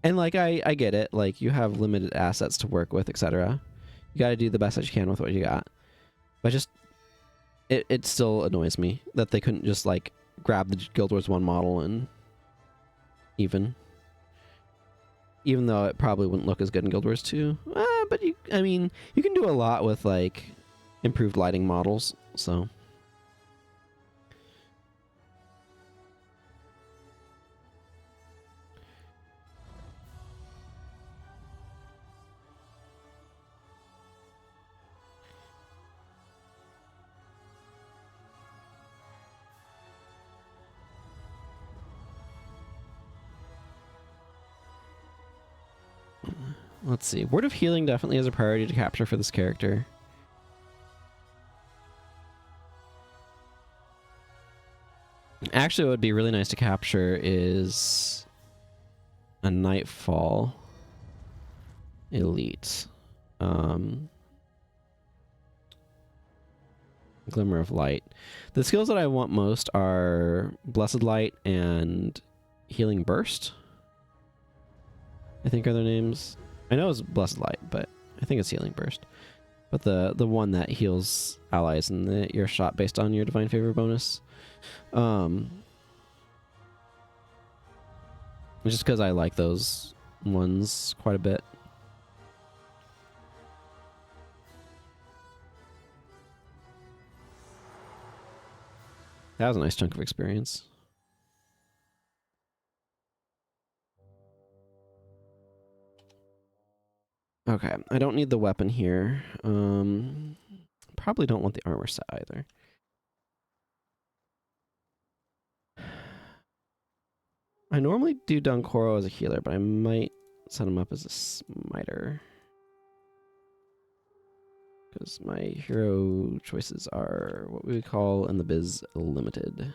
A: And, like, I get it. Like, you have limited assets to work with, etc. You gotta do the best that you can with what you got. But just... It still annoys me that they couldn't just, like, grab the Guild Wars 1 model and... Even though it probably wouldn't look as good in Guild Wars 2. But, I mean, you can do a lot with, like, improved lighting models, so... Let's see. Word of Healing definitely has a priority to capture for this character. Actually, what would be really nice to capture is a Nightfall Elite. Glimmer of Light. The skills that I want most are Blessed Light and Healing Burst, I think are their names. I know it's Blessed Light, but I think it's Healing Burst. But the one that heals allies and your shot based on your Divine Favor bonus. Just because I like those ones quite a bit. That was a nice chunk of experience. Okay, I don't need the weapon here. Probably don't want the armor set either. I normally do Donkoro as a healer, but I might set him up as a smiter. Because my hero choices are what we would call in the biz limited.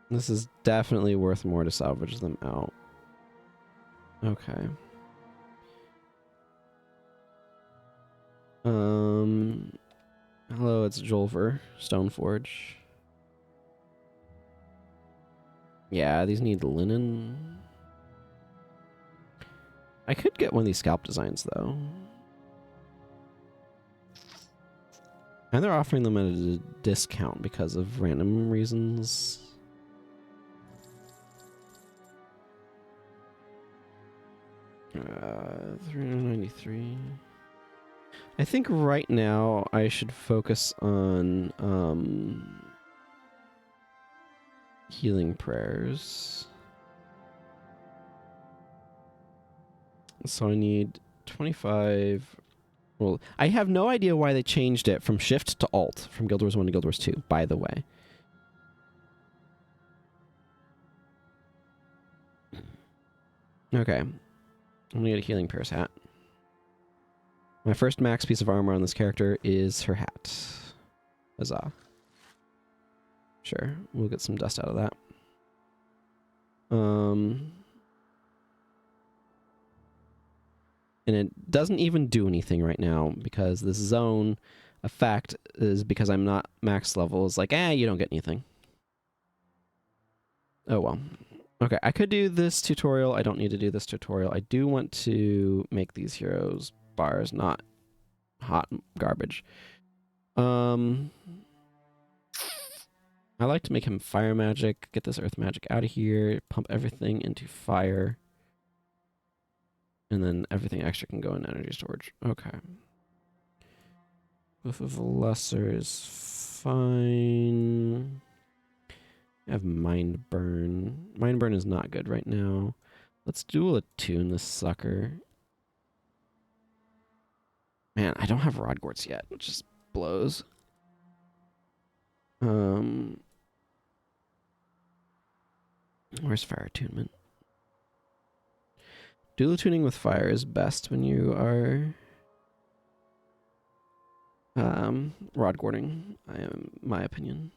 A: This is definitely worth more to salvage them out. Okay. Hello, it's Jolver, Stoneforge. Yeah, these need linen. I could get one of these scalp designs, though. And they're offering them at a discount because of random reasons. $393. I think right now I should focus on healing prayers. So I need 25. Well, I have no idea why they changed it from Shift to Alt, from Guild Wars 1 to Guild Wars 2, by the way. Okay. I'm gonna get a healing prayers hat. My first max piece of armor on this character is her hat. Huzzah. Sure, we'll get some dust out of that. And it doesn't even do anything right now because this zone effect is because I'm not max level. It's like, you don't get anything. Oh well. Okay, I could do this tutorial. I don't need to do this tutorial. I do want to make these heroes bars not hot garbage. I like to make him fire magic, get this earth magic out of here, pump everything into fire. And then everything extra can go in energy storage. Okay. Buff of Lesser is fine. I have Mind Burn. Mind Burn is not good right now. Let's dual attune this sucker. Man, I don't have Rod Gorts yet, which just blows. Where's Fire Attunement? Dual attuning with fire is best when you are Rod Gording, my opinion.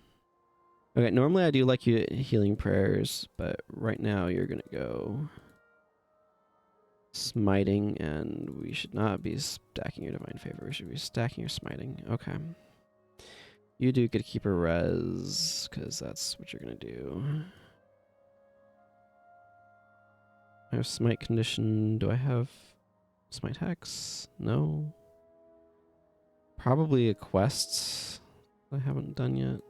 A: Okay, normally I do like you healing prayers, but right now you're gonna go smiting, and we should not be stacking your divine favor. We should be stacking your smiting. Okay. You do get to keep a res, because that's what you're gonna do. I have smite condition. Do I have smite hex? No. Probably a quest I haven't done yet.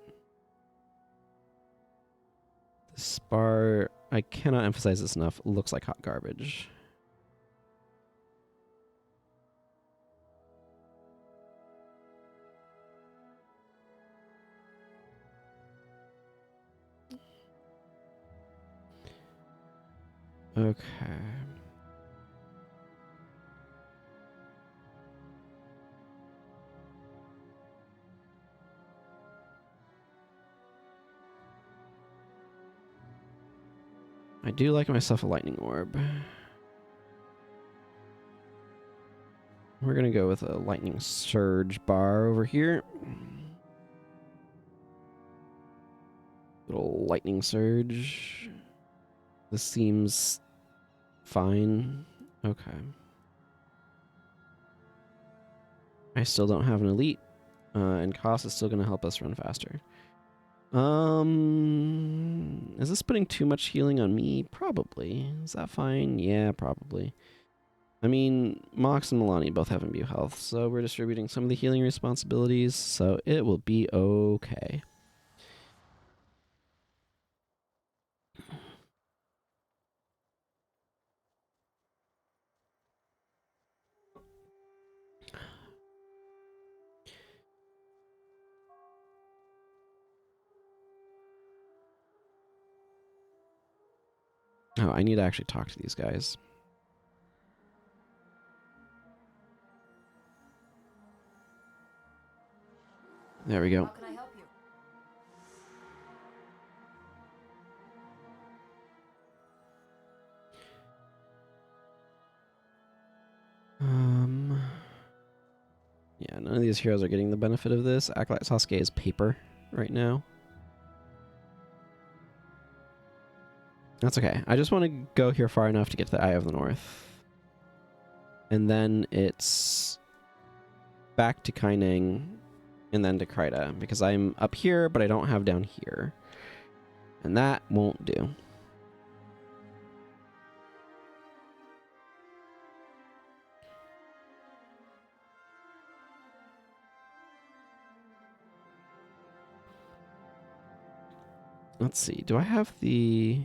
A: The spar, I cannot emphasize this enough, looks like hot garbage. Okay. I do like myself a lightning orb. We're gonna go with a lightning surge bar over here. Little lightning surge. This seems fine. Okay. I still don't have an elite, and cost is still gonna help us run faster. Is this putting too much healing on me? Probably. Is that fine? Yeah, probably. I mean, Mox and Milani both have imbue health, so we're distributing some of the healing responsibilities, so it will be okay. Oh, I need to actually talk to these guys. There we go.
B: How can I help you?
A: Yeah, none of these heroes are getting the benefit of this. Acolyte Sasuke is paper right now. That's okay. I just want to go here far enough to get to the Eye of the North. And then it's back to Kaineng and then to Kryta, because I'm up here, but I don't have down here. And that won't do. Let's see. Do I have the...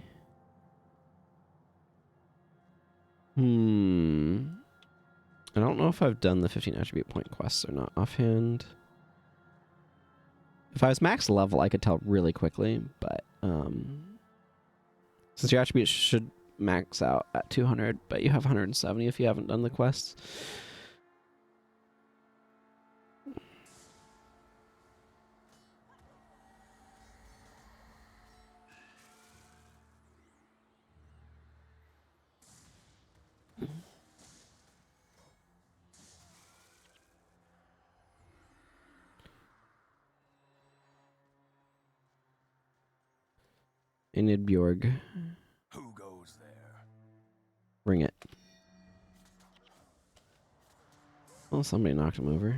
A: I don't know if I've done the 15 attribute point quests or not offhand. If I was max level, I could tell really quickly, but since your attributes should max out at 200, but you have 170 if you haven't done the quests. Enid Bjorg.
C: Who goes there?
A: Ring it. Well, somebody knocked him over.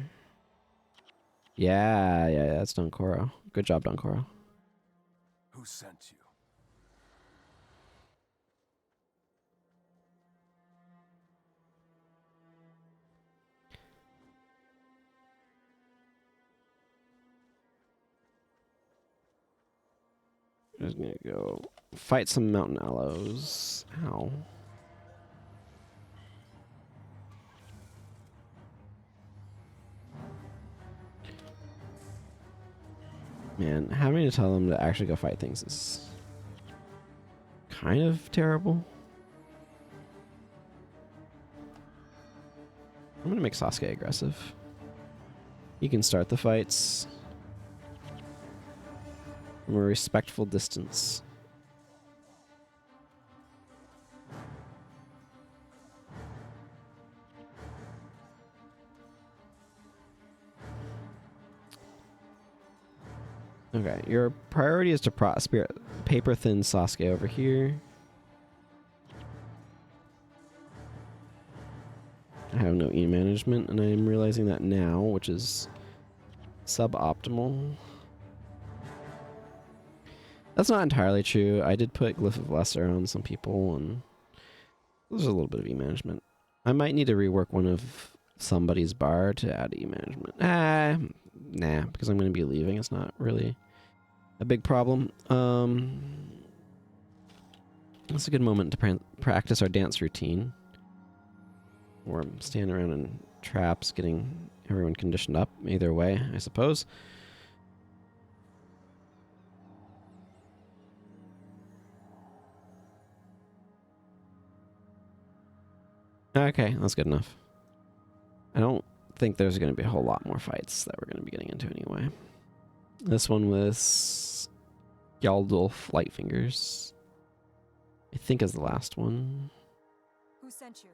A: Yeah, that's Donkoro. Good job, Donkoro.
C: Who sent you?
A: I'm just gonna go fight some mountain aloes. Ow. Man, having to tell them to actually go fight things is kind of terrible. I'm gonna make Sasuke aggressive. He can start the fights from a respectful distance. Okay, your priority is to paper thin Sasuke over here. I have no E-management, and I'm realizing that now, which is suboptimal. That's not entirely true. I did put Glyph of Lesser on some people, and there's a little bit of E-management. I might need to rework one of somebody's bar to add E-management. Nah, because I'm going to be leaving. It's not really a big problem. That's a good moment to practice our dance routine. Or standing around in traps, getting everyone conditioned up. Either way, I suppose. Okay, that's good enough. I don't think there's going to be a whole lot more fights that we're going to be getting into anyway. This one was Gjaldulf Lightfingers, I think, is the last one.
B: Who sent you?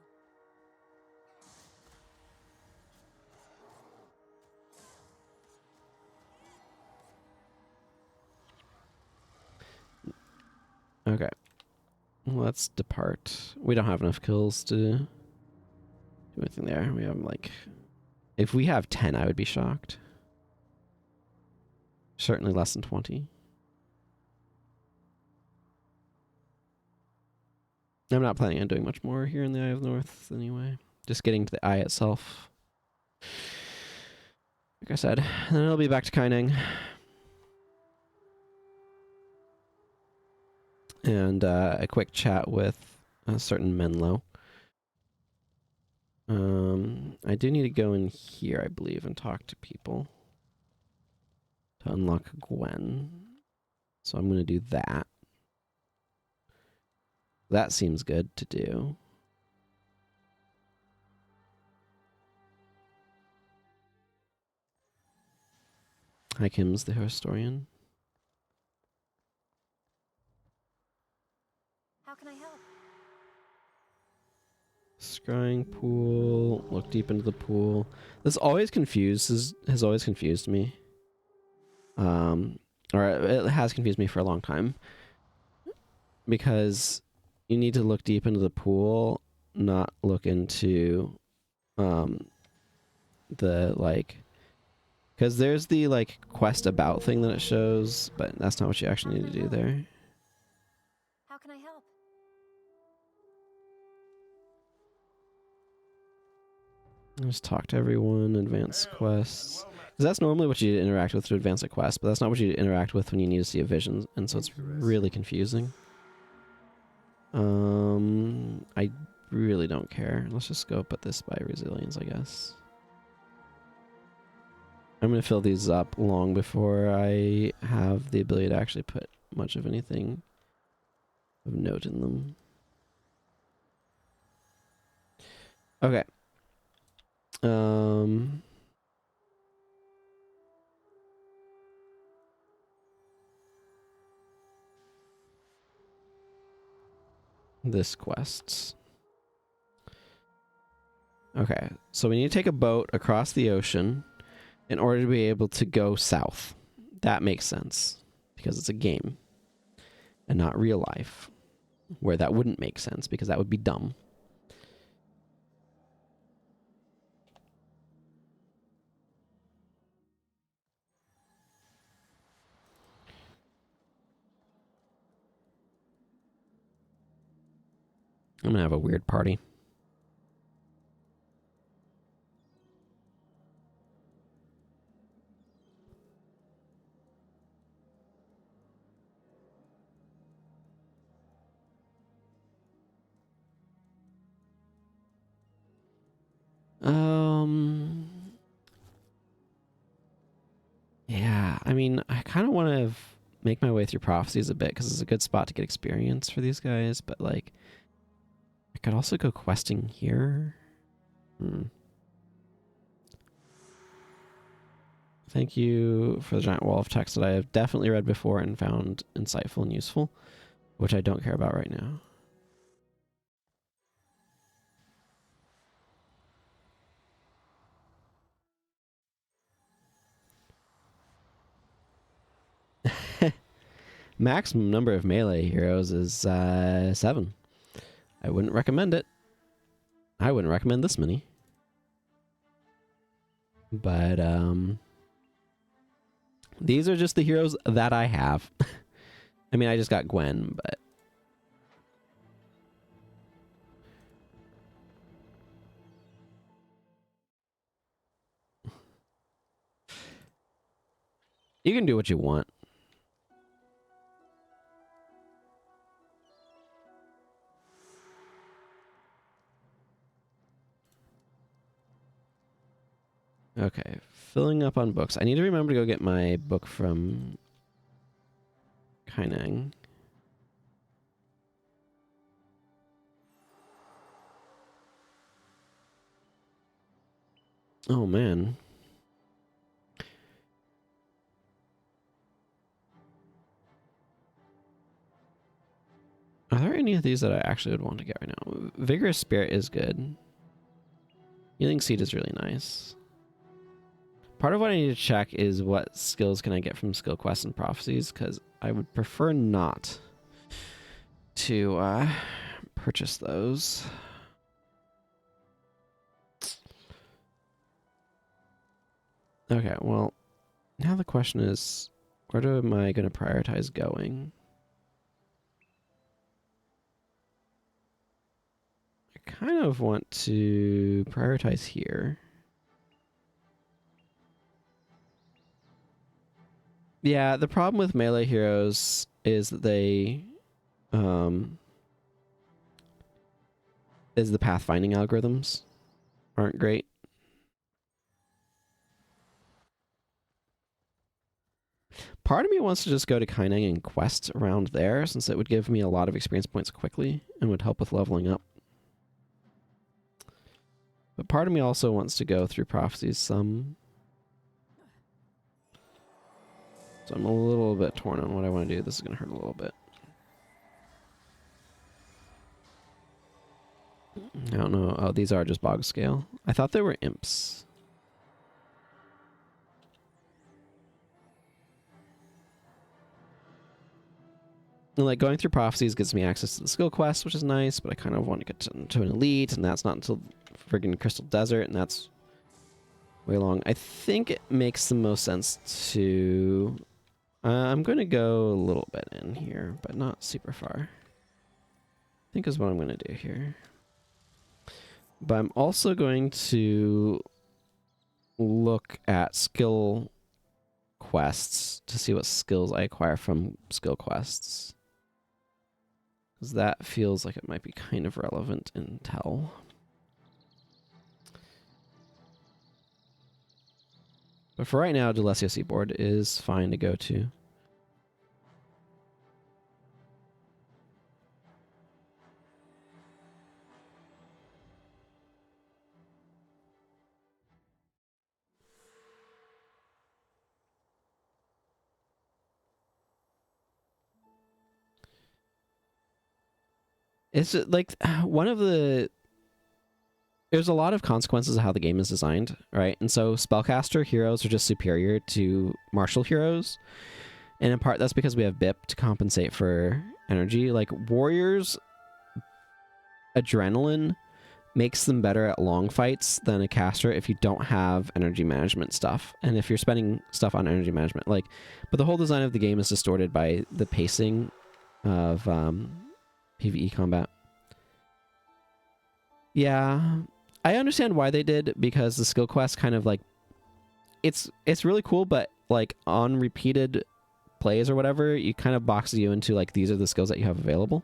A: Okay. Let's depart. We don't have enough kills to do anything there. We have like... If we have 10, I would be shocked. Certainly less than 20. I'm not planning on doing much more here in the Eye of the North anyway. Just getting to the eye itself. Like I said, and then I'll be back to Kaineng. And a quick chat with a certain Menlo. I do need to go in here, I believe, and talk to people to unlock Gwen. So I'm going to do that. That seems good to do. Hi, Kim's the historian.
B: How can I help?
A: Scrying pool. Look deep into the pool. This has always confused me. Or it has confused me for a long time. Because you need to look deep into the pool, not look into the like, because there's the like quest about thing that it shows, but that's not what you actually need to do there.
B: How can I help?
A: Just talk to everyone, advance quests. Because that's normally what you interact with to advance a quest, but that's not what you interact with when you need to see a vision, and so it's really confusing. I really don't care. Let's just go put this by resilience, I guess. I'm going to fill these up long before I have the ability to actually put much of anything of note in them. Okay. This quests. Okay, so we need to take a boat across the ocean in order to be able to go south. That makes sense because it's a game and not real life, where that wouldn't make sense because that would be dumb. I'm gonna have a weird party. Yeah, I mean, I kind of want to make my way through prophecies a bit because it's a good spot to get experience for these guys, but like, I could also go questing here. Thank you for the giant wall of text that I have definitely read before and found insightful and useful, which I don't care about right now. Maximum number of melee heroes is 7. I wouldn't recommend it. I wouldn't recommend this many. But these are just the heroes that I have. I mean, I just got Gwen, but you can do what you want. Okay, filling up on books. I need to remember to go get my book from Kainang. Oh man. Are there any of these that I actually would want to get right now? Vigorous Spirit is good. Healing Seed is really nice. Part of what I need to check is what skills can I get from skill quests and prophecies, because I would prefer not to purchase those. Okay, well, now the question is, where am I going to prioritize going? I kind of want to prioritize here. Yeah, the problem with melee heroes is that they is the pathfinding algorithms aren't great. Part of me wants to just go to Kaineng and quest around there, since it would give me a lot of experience points quickly and would help with leveling up. But part of me also wants to go through prophecies some. So I'm a little bit torn on what I want to do. This is going to hurt a little bit. I don't know. Oh, these are just bog scale. I thought they were imps. And like going through prophecies gives me access to the skill quest, which is nice, but I kind of want to get to an elite, and that's not until friggin' Crystal Desert, and that's way long. I think it makes the most sense to... I'm going to go a little bit in here, but not super far. I think is what I'm going to do here. But I'm also going to look at skill quests to see what skills I acquire from skill quests. Because that feels like it might be kind of relevant intel. But for right now, Delesio Seaboard is fine to go to. It's like one of the... There's a lot of consequences of how the game is designed, right? And so spellcaster heroes are just superior to martial heroes. And in part, that's because we have BIP to compensate for energy. Like, warriors' adrenaline makes them better at long fights than a caster if you don't have energy management stuff. And if you're spending stuff on energy management, like... But the whole design of the game is distorted by the pacing of PvE combat. Yeah... I understand why they did, because the skill quest kind of like it's really cool, but like on repeated plays or whatever, you kind of boxes you into like these are the skills that you have available.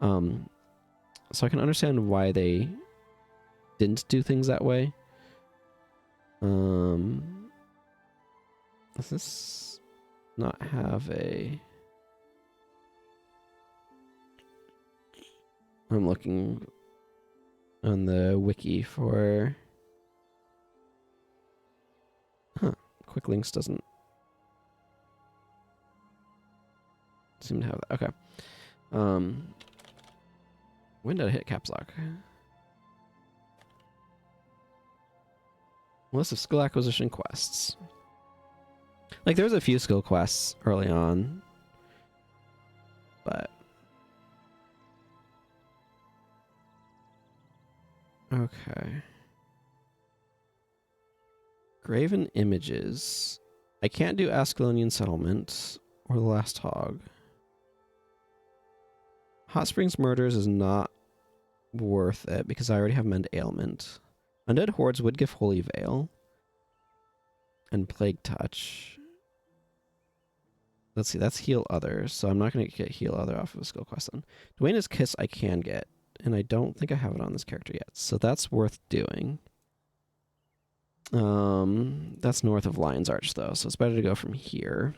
A: So I can understand why they didn't do things that way. Does this not have a... I'm looking on the wiki for... Quick links doesn't seem to have that. Okay. When did I hit caps lock? List of skill acquisition quests. Like, there's a few skill quests early on, but... Okay. Graven Images. I can't do Ascalonian Settlement or The Last Hog. Hot Springs Murders is not worth it because I already have Mend Ailment. Undead Hordes would give Holy Veil and Plague Touch. Let's see, that's Heal Other, so I'm not going to get Heal Other off of a skill quest then. Dwayne's Kiss I can get, and I don't think I have it on this character yet, so that's worth doing. That's north of Lion's Arch, though, so it's better to go from here.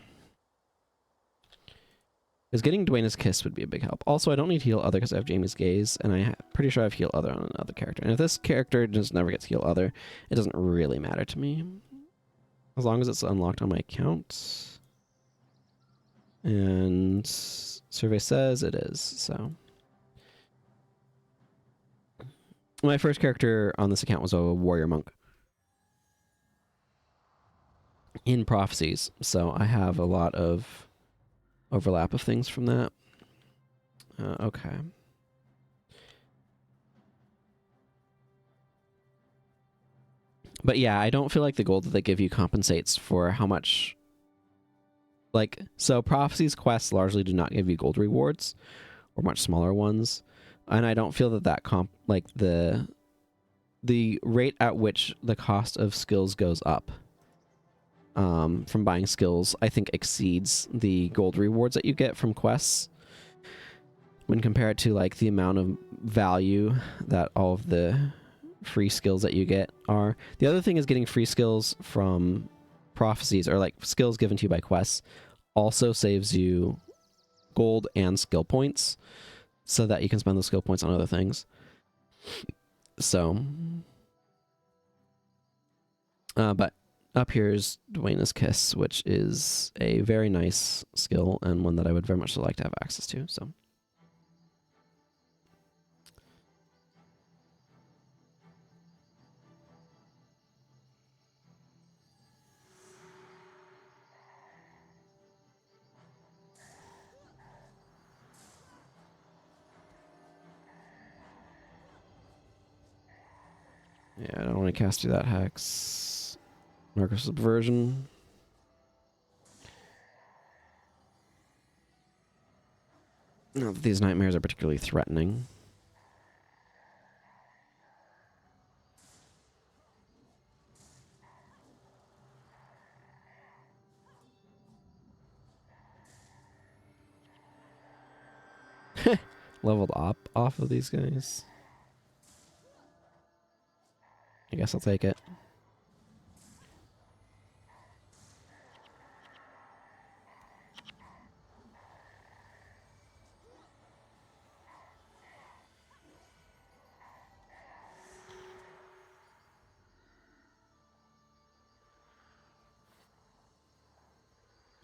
A: Because getting Dwayne's Kiss would be a big help. Also, I don't need Heal Other because I have Jamie's Gaze, and I'm pretty sure I have Heal Other on another character. And if this character just never gets Heal Other, it doesn't really matter to me. As long as it's unlocked on my account. And survey says it is, so... My first character on this account was a warrior monk in prophecies, so I have a lot of overlap of things from that. Okay. But yeah, I don't feel like the gold that they give you compensates for how much... Like, so prophecies quests largely do not give you gold rewards, or much smaller ones. And I don't feel that like the rate at which the cost of skills goes up from buying skills, I think exceeds the gold rewards that you get from quests when compared to like the amount of value that all of the free skills that you get are. The other thing is getting free skills from prophecies or like skills given to you by quests also saves you gold and skill points so that you can spend those skill points on other things. So, but up here is Dwayne's Kiss, which is a very nice skill and one that I would very much like to have access to. So, yeah, I don't want to cast you that hex. Mark of Subversion. Not that these nightmares are particularly threatening. Leveled up off of these guys. I guess I'll take it.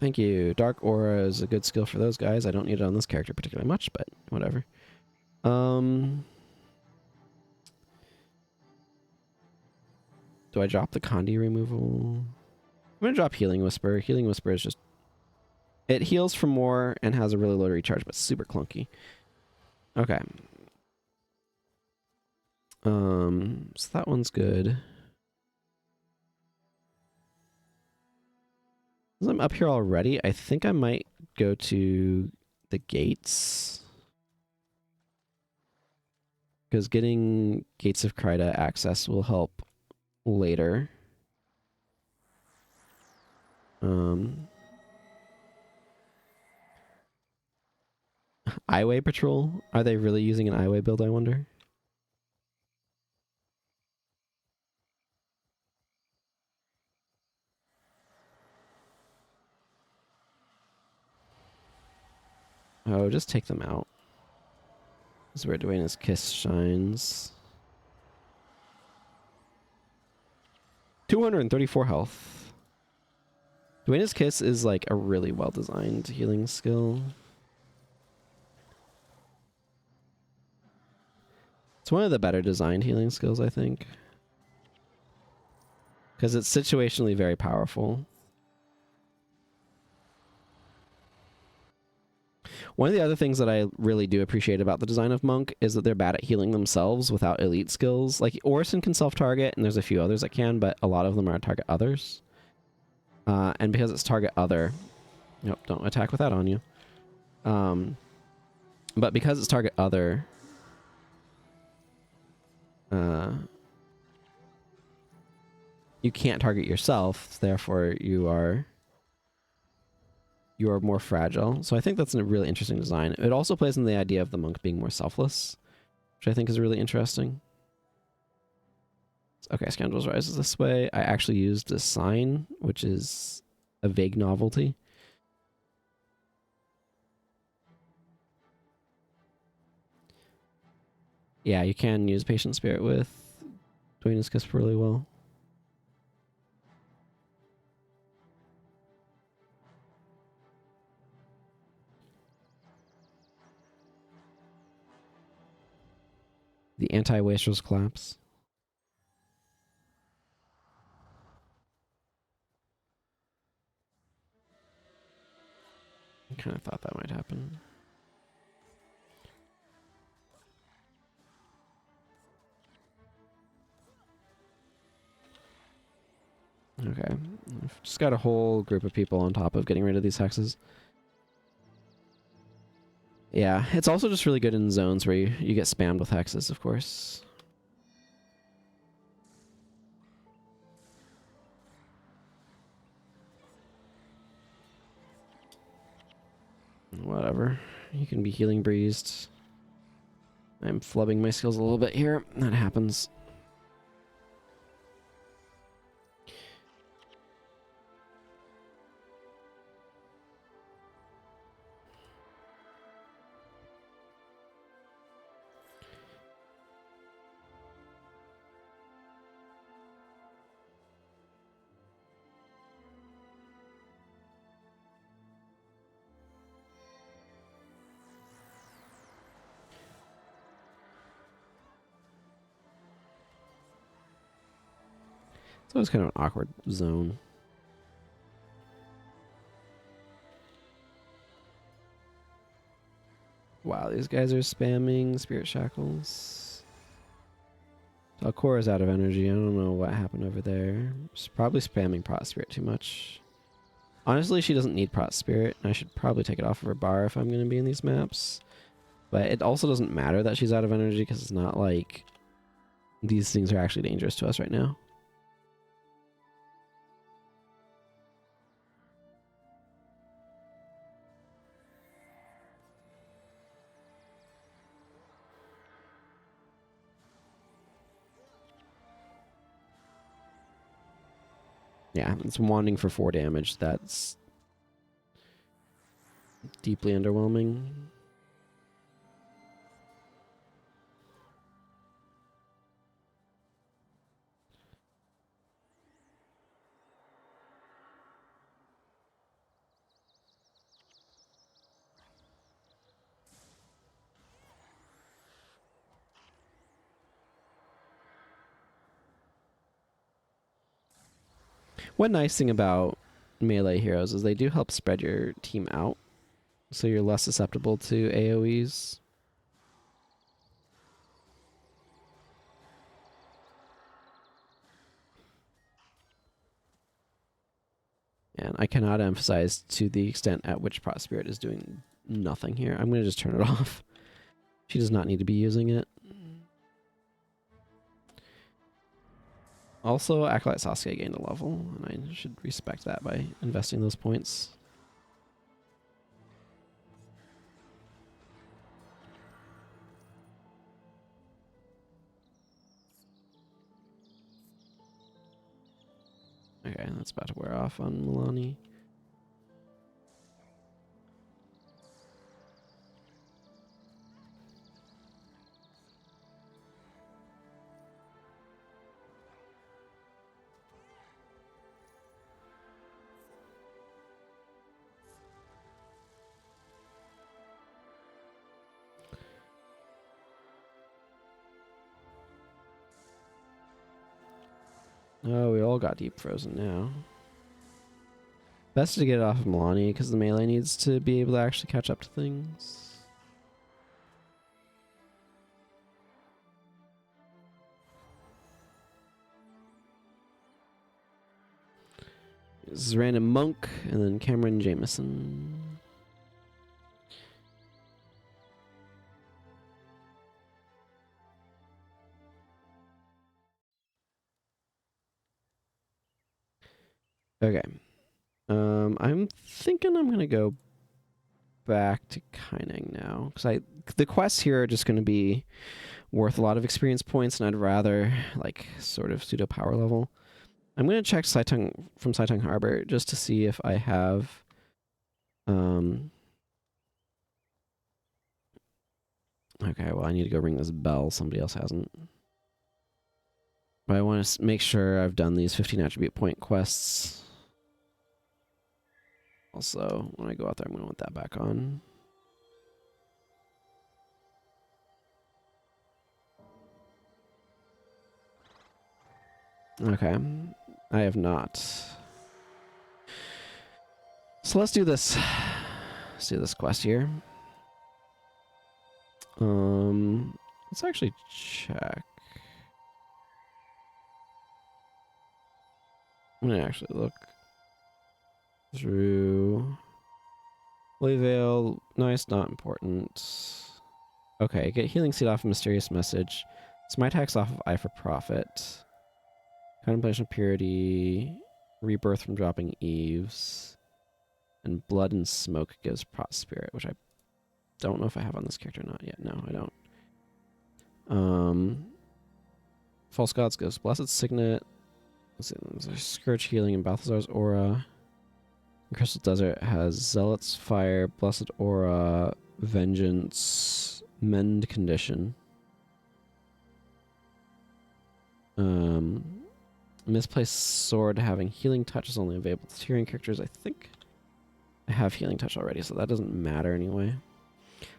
A: Thank you. Dark Aura is a good skill for those guys. I don't need it on this character particularly much, but whatever. Do I drop the Condi removal? I'm gonna drop Healing Whisper. Healing Whisper is just... It heals for more and has a really low recharge, but super clunky. Okay. So that one's good. As I'm up here already, I think I might go to the gates. Because getting Gates of Kryta access will help later. Highway Patrol? Are they really using an highway build, I wonder? Oh, just take them out. This is where Dwayne's Kiss shines. 234 health. Dwayne's Kiss is like a really well-designed healing skill. It's one of the better designed healing skills, I think. Because it's situationally very powerful. One of the other things that I really do appreciate about the design of Monk is that they're bad at healing themselves without elite skills. Like, Orison can self-target, and there's a few others that can, but a lot of them are target others. And because it's target other... Nope, don't attack with that on you. But because it's target other... you can't target yourself, therefore you are more fragile. So I think that's a really interesting design. It also plays in the idea of the monk being more selfless, which I think is really interesting. Okay, Scoundrel's Rise is this way. I actually used a sign, which is a vague novelty. Yeah, you can use Patient Spirit with Dwayne's Kiss really well. The anti-wastrels collapse. I kind of thought that might happen. Okay. I've just got a whole group of people on top of getting rid of these hexes. Yeah, it's also just really good in zones where you get spammed with hexes, of course. Whatever. You can be healing breezed. I'm flubbing my skills a little bit here. That happens. So it's kind of an awkward zone. Wow, these guys are spamming Spirit Shackles. Talcora's out of energy. I don't know what happened over there. She's probably spamming Prot Spirit too much. Honestly, she doesn't need Prot Spirit. I should probably take it off of her bar if I'm going to be in these maps. But it also doesn't matter that she's out of energy because it's not like these things are actually dangerous to us right now. Yeah, it's wanding for 4 damage. That's deeply underwhelming. One nice thing about melee heroes is they do help spread your team out, so you're less susceptible to AoEs. And I cannot emphasize to the extent at which Prot Spirit is doing nothing here. I'm going to just turn it off. She does not need to be using it. Also, Acolyte Sasuke gained a level, and I should respect that by investing those points. Okay, that's about to wear off on Milani. Oh, we all got deep frozen now. Best to get it off of Milani because the melee needs to be able to actually catch up to things. This is random Monk and then Cameron Jameson. Okay. I'm thinking I'm gonna go back to Kaining now because the quests here are just gonna be worth a lot of experience points, and I'd rather like sort of pseudo power level. I'm gonna check from Saitung Harbor just to see if I have okay, well I need to go ring this bell. Somebody else hasn't. But I want to make sure I've done these 15 attribute point quests. Also, when I go out there, I'm going to want that back on. Okay. I have not. So let's do this. Let's do this quest here. Let's actually check. I'm going to actually look through Holy Veil. Nice, not important. Okay, get Healing Seed off a Mysterious Message. Smite Hacks off of Eye for Profit. Contemplation of Purity. Rebirth from Dropping Eaves. And Blood and Smoke gives Prot Spirit, which I don't know if I have on this character or not yet. No, I don't. False Gods gives Blessed Signet. Let's see, there's Scourge Healing and Balthazar's Aura. Crystal Desert has Zealot's Fire, Blessed Aura, Vengeance, Mend Condition. Misplaced Sword having Healing Touch is only available to Tyrian characters. I think I have Healing Touch already, so that doesn't matter anyway.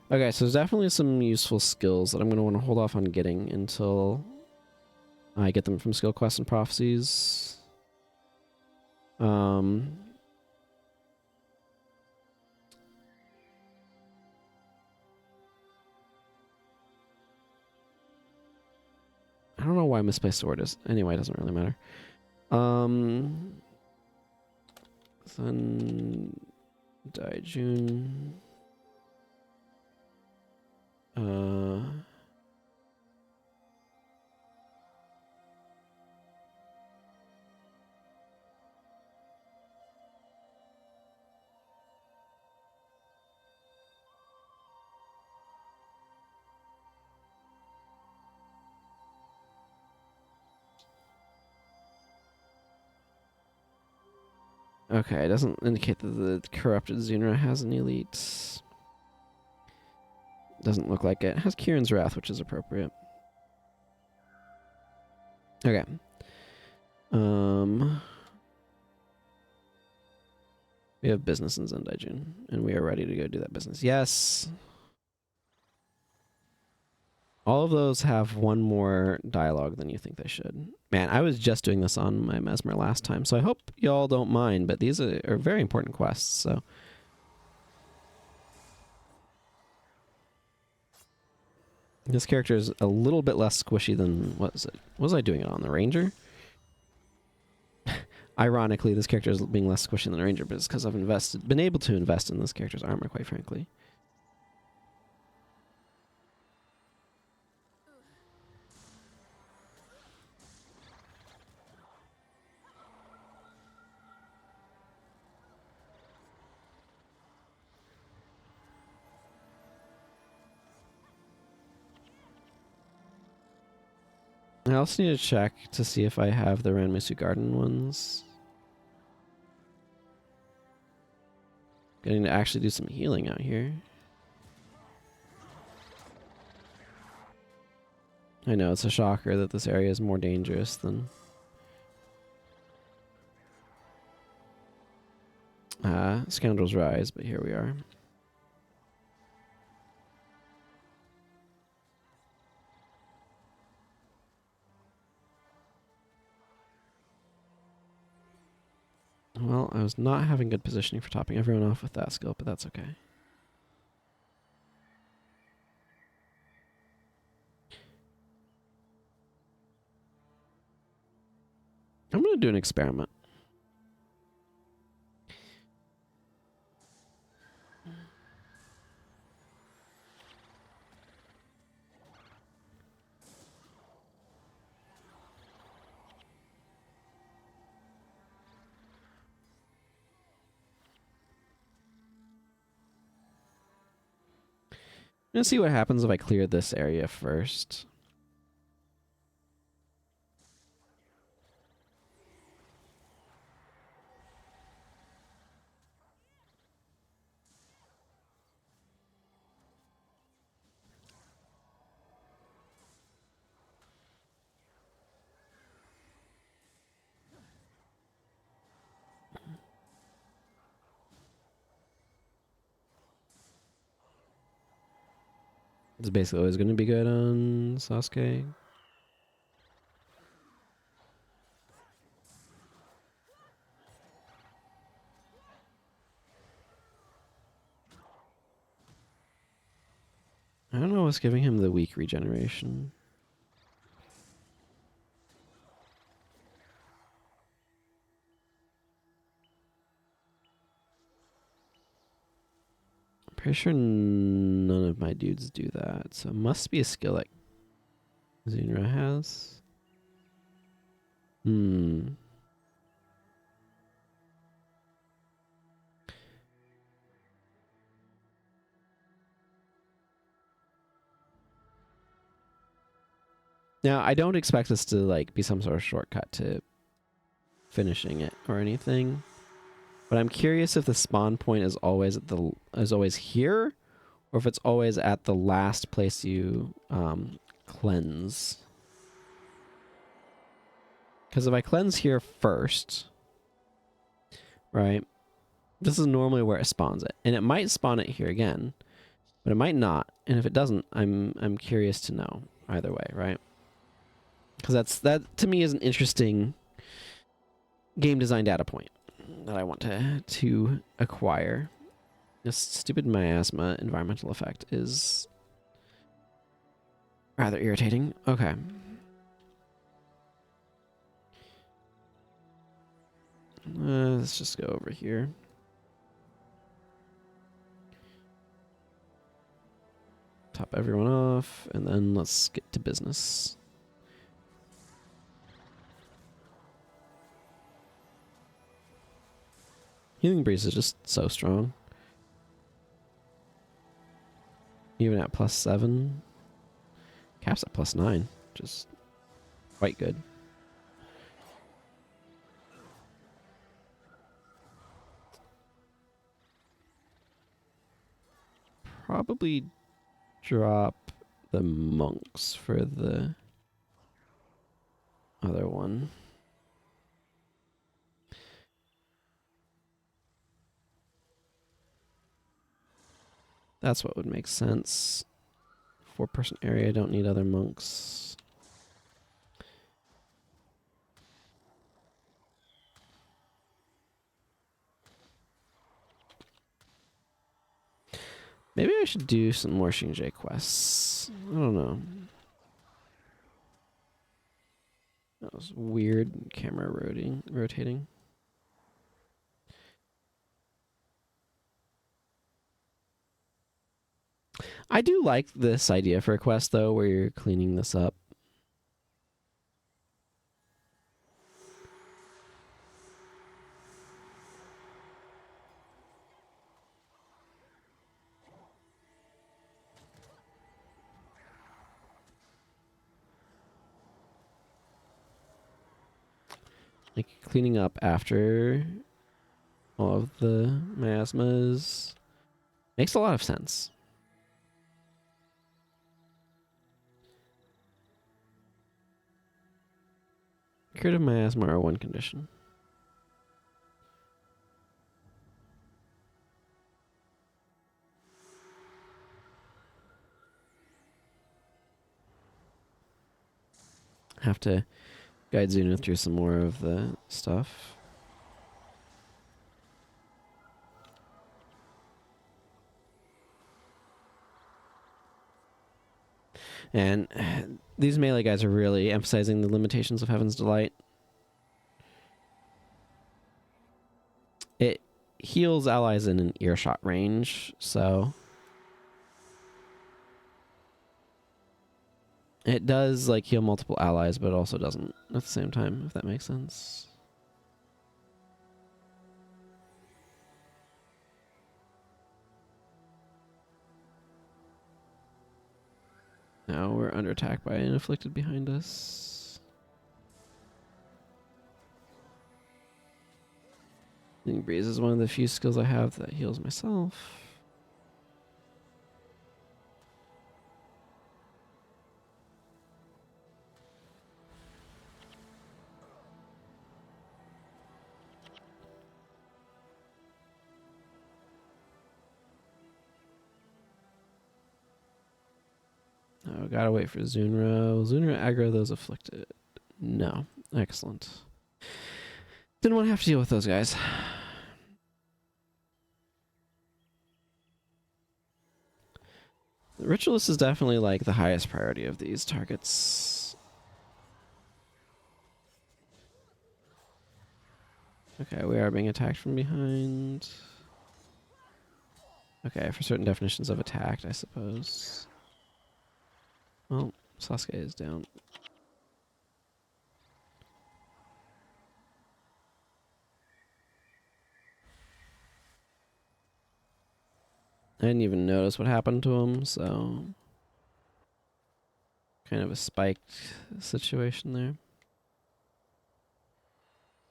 A: Okay, so there's definitely some useful skills that I'm going to want to hold off on getting until I get them from Skill Quests and Prophecies. Um, I don't know why misplaced sword is. Anyway, it doesn't really matter. Sun Daijun. Okay, it doesn't indicate that the corrupted Xunra has an elite. Doesn't look like it. It has Kieran's Wrath, which is appropriate. Okay. We have business in Zendaijun, and we are ready to go do that business. Yes. All of those have one more dialogue than you think they should. Man, I was just doing this on my Mesmer last time, so I hope y'all don't mind, but these are very important quests, so. This character is a little bit less squishy than, what was I doing it on, the Ranger? Ironically, this character is being less squishy than the Ranger, but it's because I've been able to invest in this character's armor, quite frankly. I also need to check to see if I have the Ranmusu Garden ones. Getting to actually do some healing out here. I know, it's a shocker that this area is more dangerous than... Scoundrels Rise, but here we are. Well, I was not having good positioning for topping everyone off with that skill, but that's okay. I'm going to do an experiment. I'm going to see what happens if I clear this area first. It's basically always going to be good on Sasuke. I don't know what's giving him the weak regeneration. I'm pretty sure none of my dudes do that, so it must be a skill like Xunra has. Now, I don't expect this to like be some sort of shortcut to finishing it or anything, but I'm curious if the spawn point is always here, or if it's always at the last place you cleanse. Because if I cleanse here first, right, this is normally where it spawns it, and it might spawn it here again, but it might not. And if it doesn't, I'm curious to know either way, right? Because that to me is an interesting game design data point. that I want to acquire. This stupid miasma environmental effect is rather irritating. Okay. Let's just go over here. Top everyone off, and then let's get to business. Healing Breeze is just so strong. Even at +7. Cap's at +9. Just quite good. Probably drop the monks for the other one. That's what would make sense. 4-person area, don't need other monks. Maybe I should do some more Shinjay quests. I don't know. That was weird. Camera rotating. I do like this idea for a quest, though, where you're cleaning this up. Like, cleaning up after all of the miasmas makes a lot of sense. Curative miasma are one condition. Have to guide Zuna through some more of the stuff. And these melee guys are really emphasizing the limitations of Heaven's Delight. It heals allies in an earshot range, so it does like heal multiple allies, but it also doesn't at the same time, if that makes sense. Now we're under attack by an afflicted behind us. Healing Breeze is one of the few skills I have that heals myself. Oh, gotta wait for Zunro. Will Zunro aggro those afflicted? No. Excellent. Didn't want to have to deal with those guys. The Ritualist is definitely like the highest priority of these targets. Okay, we are being attacked from behind. Okay, for certain definitions of attacked, I suppose. Well, Sasuke is down. I didn't even notice what happened to him, so kind of a spiked situation there.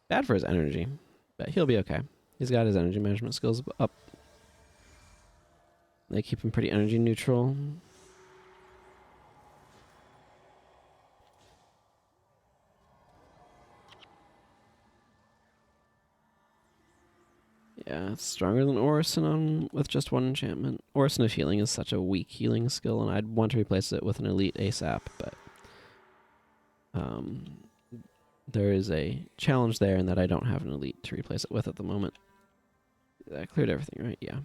A: Bad for his energy, but he'll be okay. He's got his energy management skills up. They keep him pretty energy neutral. Yeah, it's stronger than Orison with just one enchantment. Orison of Healing is such a weak healing skill, and I'd want to replace it with an elite ASAP, but there is a challenge there in that I don't have an elite to replace it with at the moment. I cleared everything, right? Yeah.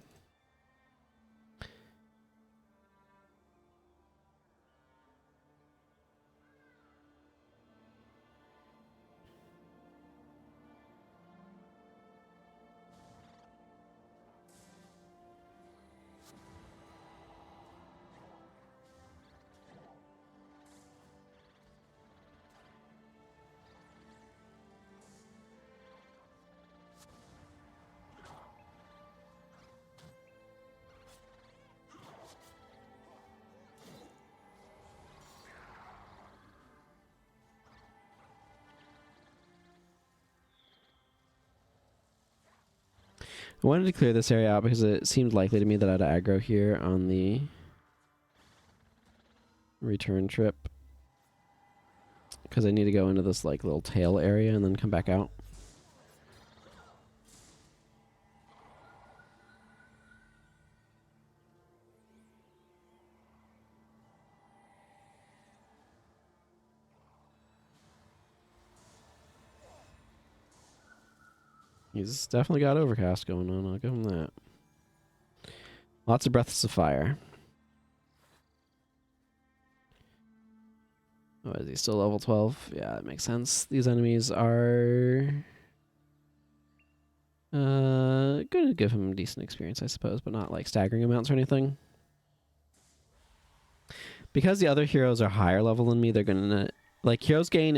A: I wanted to clear this area out because it seemed likely to me that I'd aggro here on the return trip. Because I need to go into this like little tail area and then come back out. He's definitely got overcast going on, I'll give him that. Lots of breaths of fire. Oh, is he still level 12? Yeah, that makes sense. These enemies are gonna give him decent experience, I suppose, but not like staggering amounts or anything. Because the other heroes are higher level than me, they're gonna like heroes gain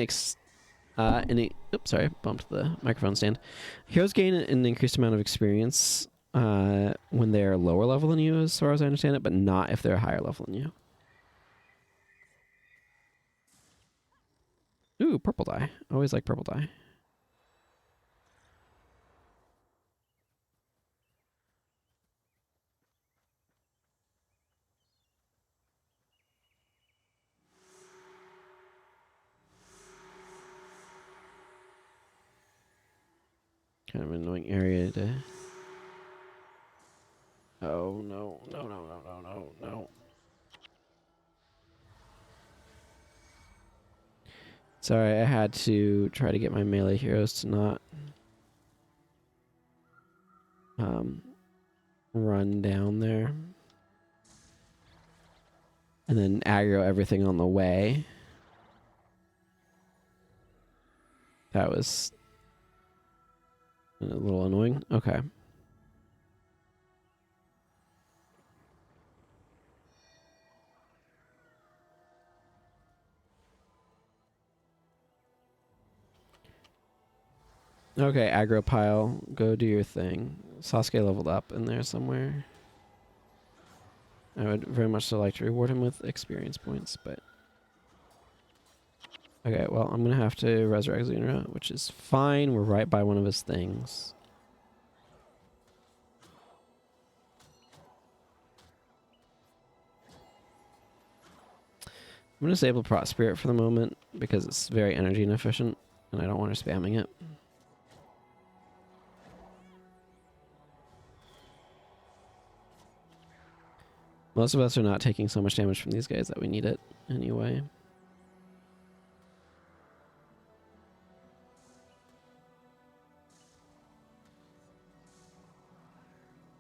A: oops, sorry, bumped the microphone stand. Heroes gain an increased amount of experience when they're lower level than you, as far as I understand it, but not if they're higher level than you. Ooh, purple dye. Always like purple dye. Kind of an annoying area to... Oh, no. No. Sorry, I had to try to get my melee heroes to not run down there. And then aggro everything on the way. That was a little annoying. Okay. Okay, aggro pile. Go do your thing. Sasuke leveled up in there somewhere. I would very much so like to reward him with experience points, but... Okay, well, I'm going to have to resurrect Xunra, which is fine. We're right by one of his things. I'm going to disable Prot Spirit for the moment because it's very energy inefficient and I don't want her spamming it. Most of us are not taking so much damage from these guys that we need it anyway.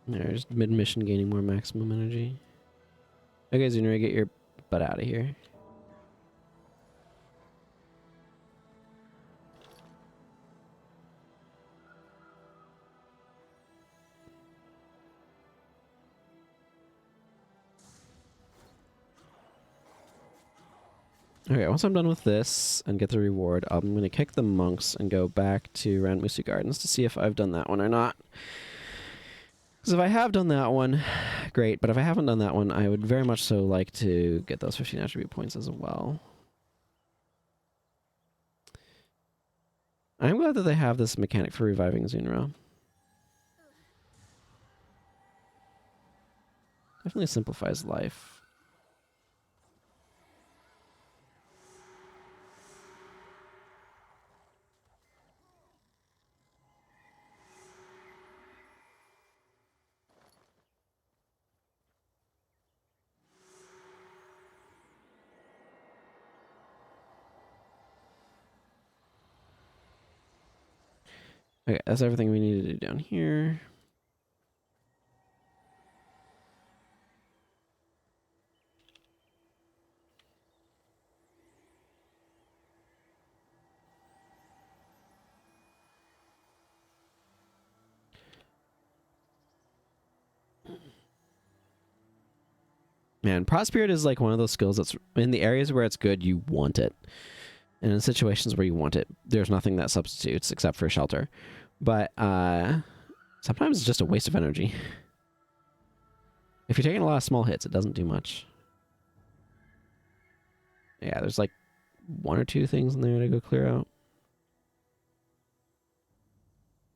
A: There's mid-mission gaining more maximum energy. Okay, Xunra, get your butt out of here. Okay, once I'm done with this and get the reward, I'm going to kick the monks and go back to Ranmusu Gardens to see if I've done that one or not. Because if I have done that one, great. But if I haven't done that one, I would very much so like to get those 15 attribute points as well. I'm glad that they have this mechanic for reviving Xunra. Definitely simplifies life. Okay, that's everything we need to do down here. Man, Prosperity is like one of those skills that's in the areas where it's good, you want it. And in situations where you want it, there's nothing that substitutes except for shelter. But sometimes it's just a waste of energy. If you're taking a lot of small hits, it doesn't do much. Yeah, there's like 1 or 2 things in there to go clear out.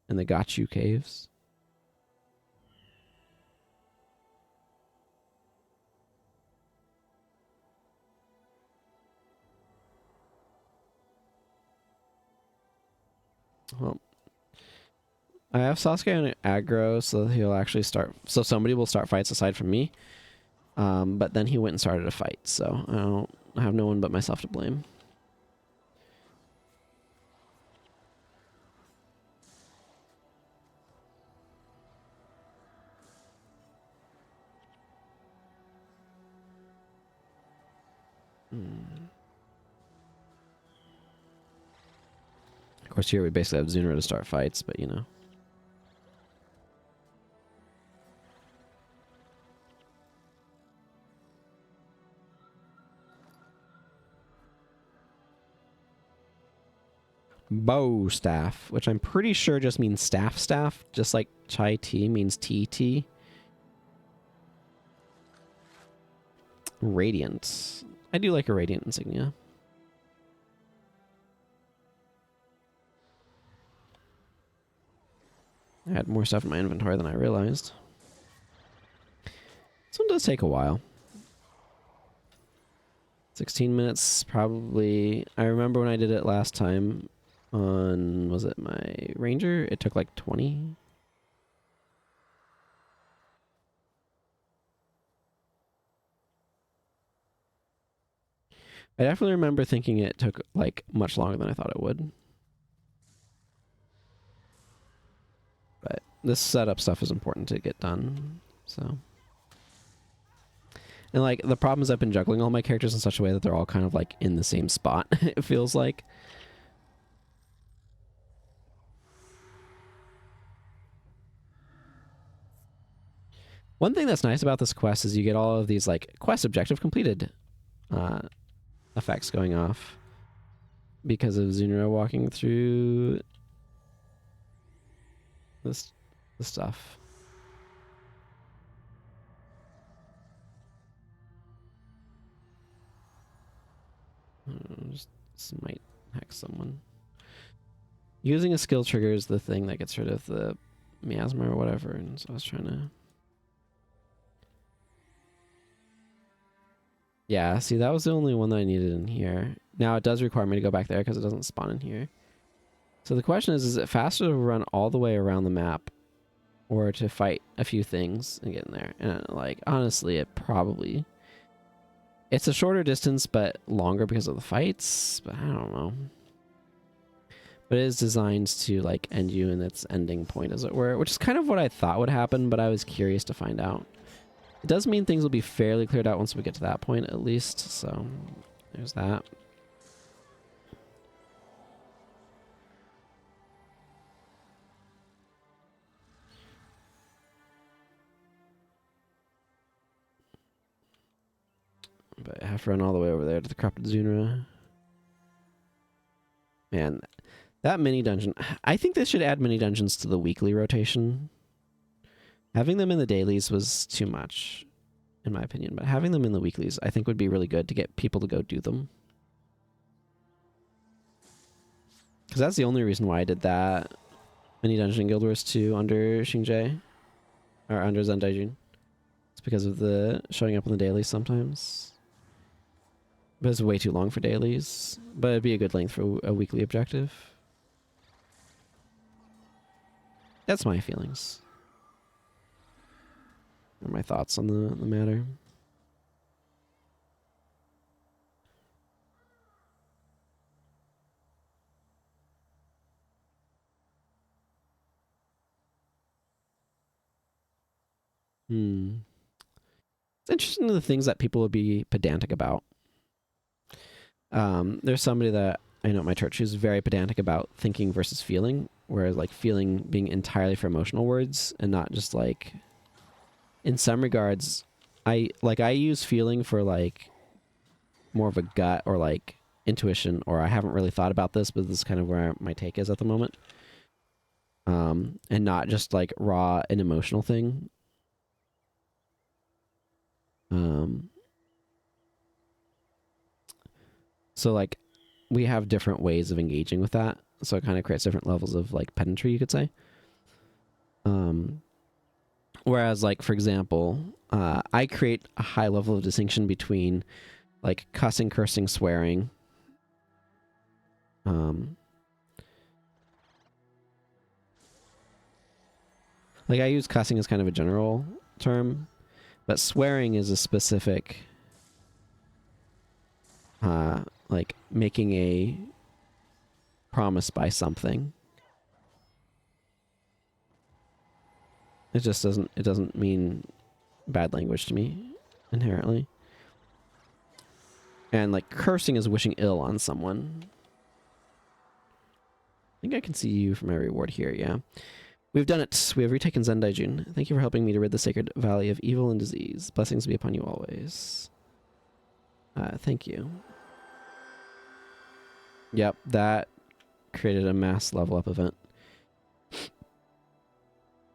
A: And the got you caves. Well, I have Sasuke on aggro, so he'll actually start. So somebody will start fights aside from me. But then he went and started a fight, so I have no one but myself to blame. Of course, here we basically have Zunra to start fights, but you know. Bow staff, which I'm pretty sure just means staff, just like chai tea means TT. Radiant. I do like a radiant insignia. I had more stuff in my inventory than I realized. This one does take a while. 16 minutes, probably. I remember when I did it last time on, was it my Ranger? It took like 20. I definitely remember thinking it took like much longer than I thought it would. But this setup stuff is important to get done, so. And like the problem is I've been juggling all my characters in such a way that they're all kind of like in the same spot, it feels like. One thing that's nice about this quest is you get all of these like quest objective completed effects going off because of Zunra walking through this stuff. Just might hack someone. Using a skill trigger is the thing that gets rid of the miasma or whatever, and so I was trying to. Yeah, see, that was the only one that I needed in here. Now it does require me to go back there because it doesn't spawn in here. So the question is it faster to run all the way around the map or to fight a few things and get in there? And like, honestly, it probably... It's a shorter distance, but longer because of the fights, but I don't know. But it is designed to like end you in its ending point, as it were, which is kind of what I thought would happen, but I was curious to find out. It does mean things will be fairly cleared out once we get to that point, at least, so there's that. But I have to run all the way over there to the Corrupted Zunra. Man, that mini dungeon... I think they should add mini dungeons to the weekly rotation. Having them in the dailies was too much, in my opinion, but having them in the weeklies I think would be really good to get people to go do them. Because that's the only reason why I did that mini dungeon Guild Wars 2 under Xingje, or under Zendaijun. It's because of the showing up in the dailies sometimes. But it's way too long for dailies, but it'd be a good length for a weekly objective. That's my feelings. Or my thoughts on the matter. Hmm. It's interesting the things that people would be pedantic about. There's somebody that I know at my church who's very pedantic about thinking versus feeling, whereas like feeling being entirely for emotional words and not just like, in some regards, I use feeling for like more of a gut or like intuition, or I haven't really thought about this, but this is kind of where my take is at the moment. And not just like raw and emotional thing. So like we have different ways of engaging with that. So it kind of creates different levels of like pedantry, you could say. Whereas like, for example, I create a high level of distinction between like cussing, cursing, swearing. Like I use cussing as kind of a general term, but swearing is a specific, like making a promise by something. It just doesn't mean bad language to me inherently. And like cursing is wishing ill on someone. I think I can see you for my reward here, yeah. We've done it. We have retaken Zendaijun. Thank you for helping me to rid the sacred valley of evil and disease. Blessings be upon you always. Thank you. Yep, that created a mass level up event.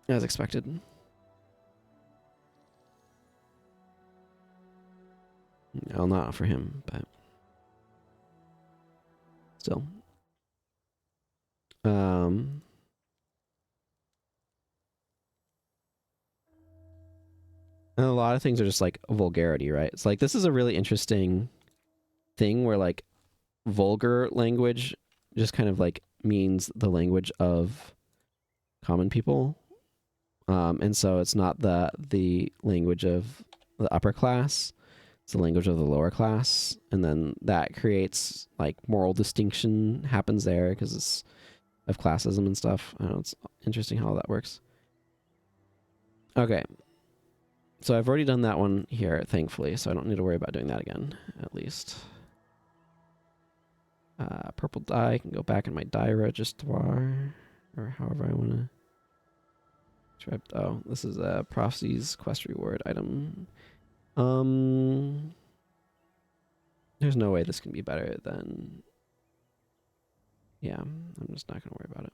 A: As expected. Well, not for him, but still. And a lot of things are just like vulgarity, right? It's like this is a really interesting thing where like vulgar language just kind of like means the language of common people. And so it's not the language of the upper class, it's the language of the lower class. And then that creates like moral distinction happens there because it's of classism and stuff. I don't know, it's interesting how that works. Okay. So I've already done that one here, thankfully, so I don't need to worry about doing that again, at least. Purple dye can go back in my dye register, or however I want to. Oh, this is a Prophecy's quest reward item. There's no way this can be better than. Yeah, I'm just not gonna worry about it.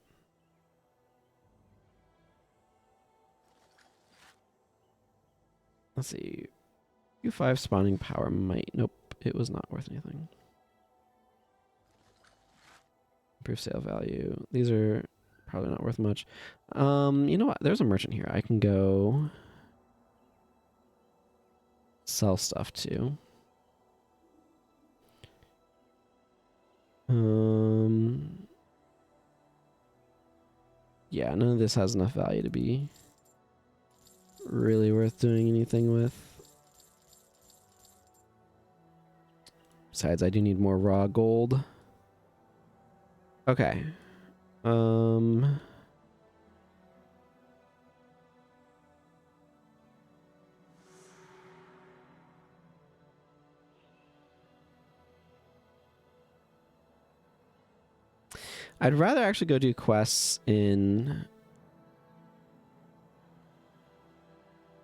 A: Let's see. U5 spawning power might. Nope, it was not worth anything. Improve sale value. These are probably not worth much. You know what? There's a merchant here. I can go sell stuff to. Yeah, none of this has enough value to be really worth doing anything with. Besides, I do need more raw gold. Okay. I'd rather actually go do quests in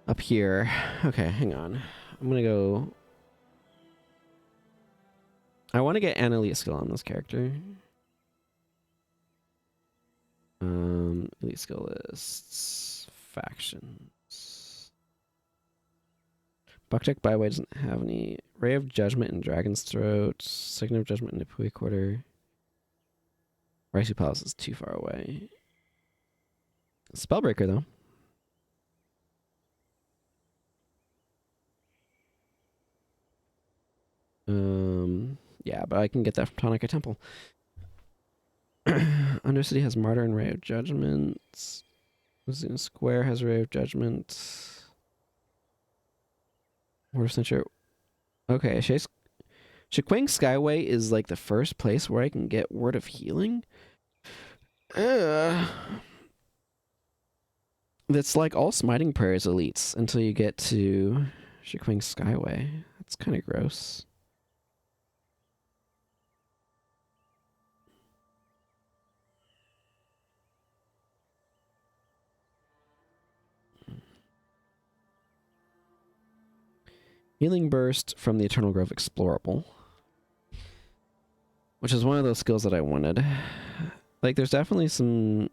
A: up here. Okay, hang on. I'm gonna go. I want to get an elite skill on this character. Elite skill lists, factions. Buckcheck Byway doesn't have any. Ray of Judgment and Dragon's Throat. Signet of Judgment and Nipui Quarter. Raisu Palace is too far away. Spellbreaker, though. Yeah, but I can get that from Tonica Temple. Undercity has Martyr and Ray of Judgment. Zuna Square has Ray of Judgment. Word of Censure. Okay, Shakwang Skyway is like the first place where I can get Word of Healing. But It's like all smiting prayers elites until you get to Shikwing Skyway. That's kind of gross. Healing Burst from the Eternal Grove Explorable. Which is one of those skills that I wanted. Like, there's definitely some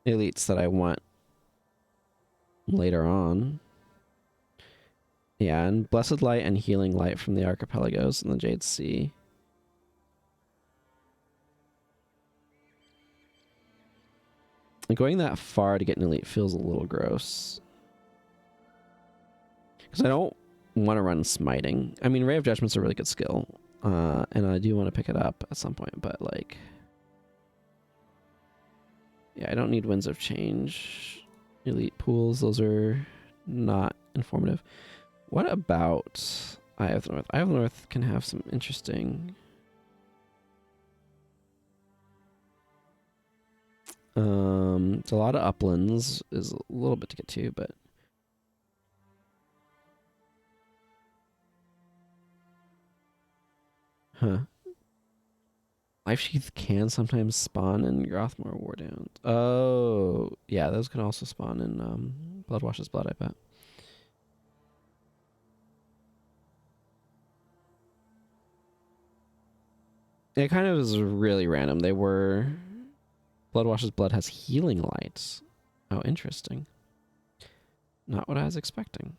A: elites that I want later on. Yeah, and Blessed Light and Healing Light from the Archipelagos and the Jade Sea. And going that far to get an elite feels a little gross. Because I don't want to run Smiting. I mean, Ray of Judgment's a really good skill. And I do want to pick it up at some point, but like... Yeah, I don't need Winds of Change. Elite pools, those are not informative. What about Eye of the North? Eye of the North can have some interesting... it's a lot of uplands, is a little bit to get to, but... Huh. Life Sheath can sometimes spawn in Grothmore Wardowns. Oh, yeah, those can also spawn in Bloodwash's Blood, I bet. It kind of is really random. They were... Bloodwash's Blood has Healing Lights. Oh, interesting. Not what I was expecting.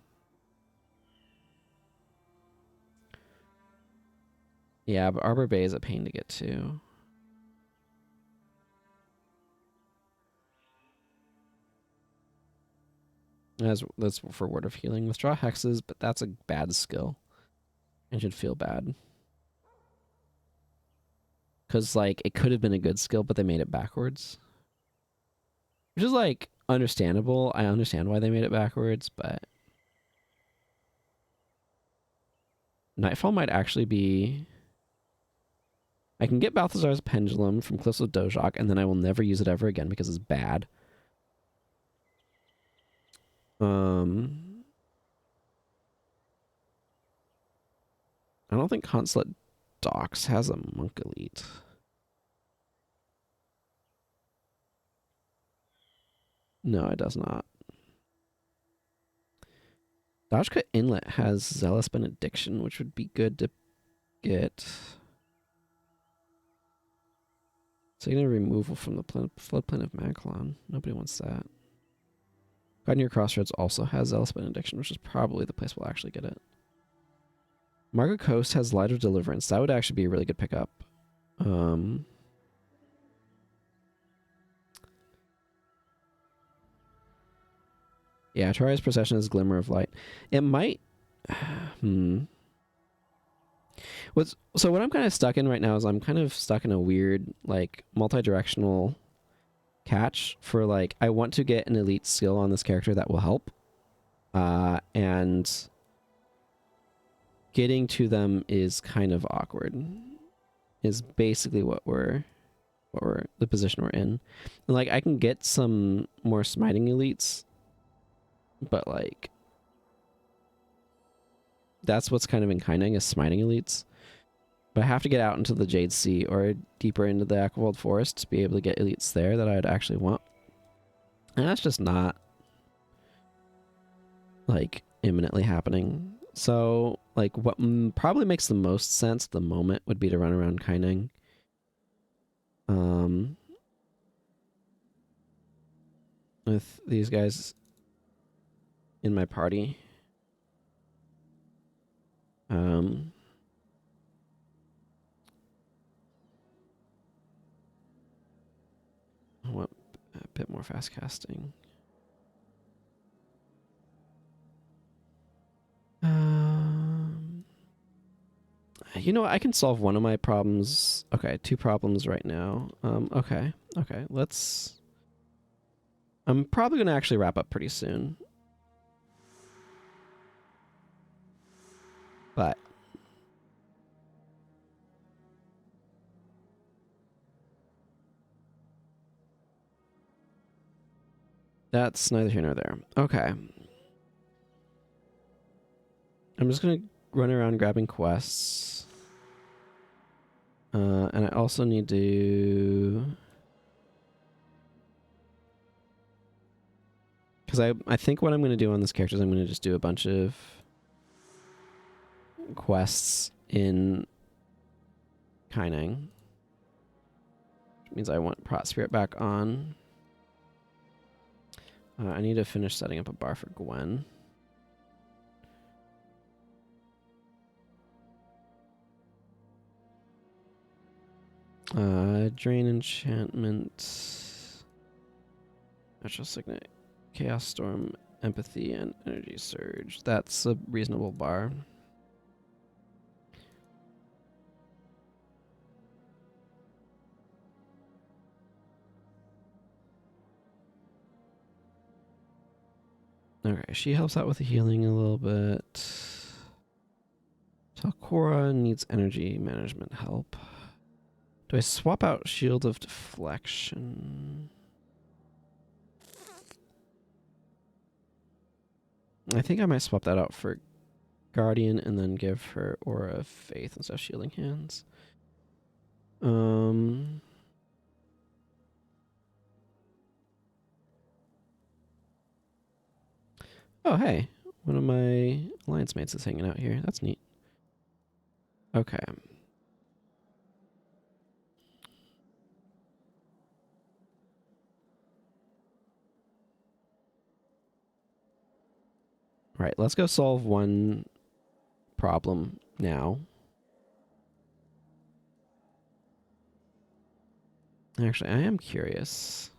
A: Yeah, but Arbor Bay is a pain to get to. That's for Word of Healing. Withdraw Hexes, but that's a bad skill. I should feel bad. Because, like, it could have been a good skill, but they made it backwards. Which is, like, understandable. I understand why they made it backwards, but... Nightfall might actually be... I can get Balthazar's Pendulum from Cliffs of Dojak, and then I will never use it ever again because it's bad. I don't think Consulate Docks has a Monk Elite. No, it does not. Dajka Inlet has Zealous Benediction, which would be good to get. Signature removal from the floodplain of Maglon. Nobody wants that. Guardian Crossroads also has Zealous Benediction, which is probably the place we'll actually get it. Margot Coast has Light of Deliverance. That would actually be a really good pickup. Yeah, Atari's Procession is Glimmer of Light. It might... So what I'm kind of stuck in right now is I'm kind of stuck in a weird, like, multi-directional catch for, like, I want to get an elite skill on this character that will help. And getting to them is kind of awkward. Is basically the position we're in. And, like, I can get some more smiting elites, but, like, that's what's kind of enkinding is smiting elites. But I have to get out into the Jade Sea or deeper into the Aquavold Forest to be able to get elites there that I'd actually want. And that's just not, like, imminently happening. So, like, what probably makes the most sense at the moment would be to run around kinding. With these guys in my party. I want a bit more fast casting. You know what? I can solve one of my problems. Okay, 2 problems right now. Okay, let's... I'm probably going to actually wrap up pretty soon. But... That's neither here nor there. Okay. I'm just gonna run around grabbing quests. And I also need to... Because I think what I'm going to do on this character is I'm going to just do a bunch of quests in Kaineng. Which means I want Prot Spirit back on. I need to finish setting up a bar for Gwen. Drain Enchantment. Natural Signet. Chaos Storm, Empathy, and Energy Surge. That's a reasonable bar. Okay, she helps out with the healing a little bit. Talcora needs energy management help. Do I swap out Shield of Deflection? I think I might swap that out for Guardian and then give her Aura of Faith instead of Shielding Hands. Oh, hey. One of my alliance mates is hanging out here. That's neat. Okay. Right, let's go solve one problem now. Actually, I am curious.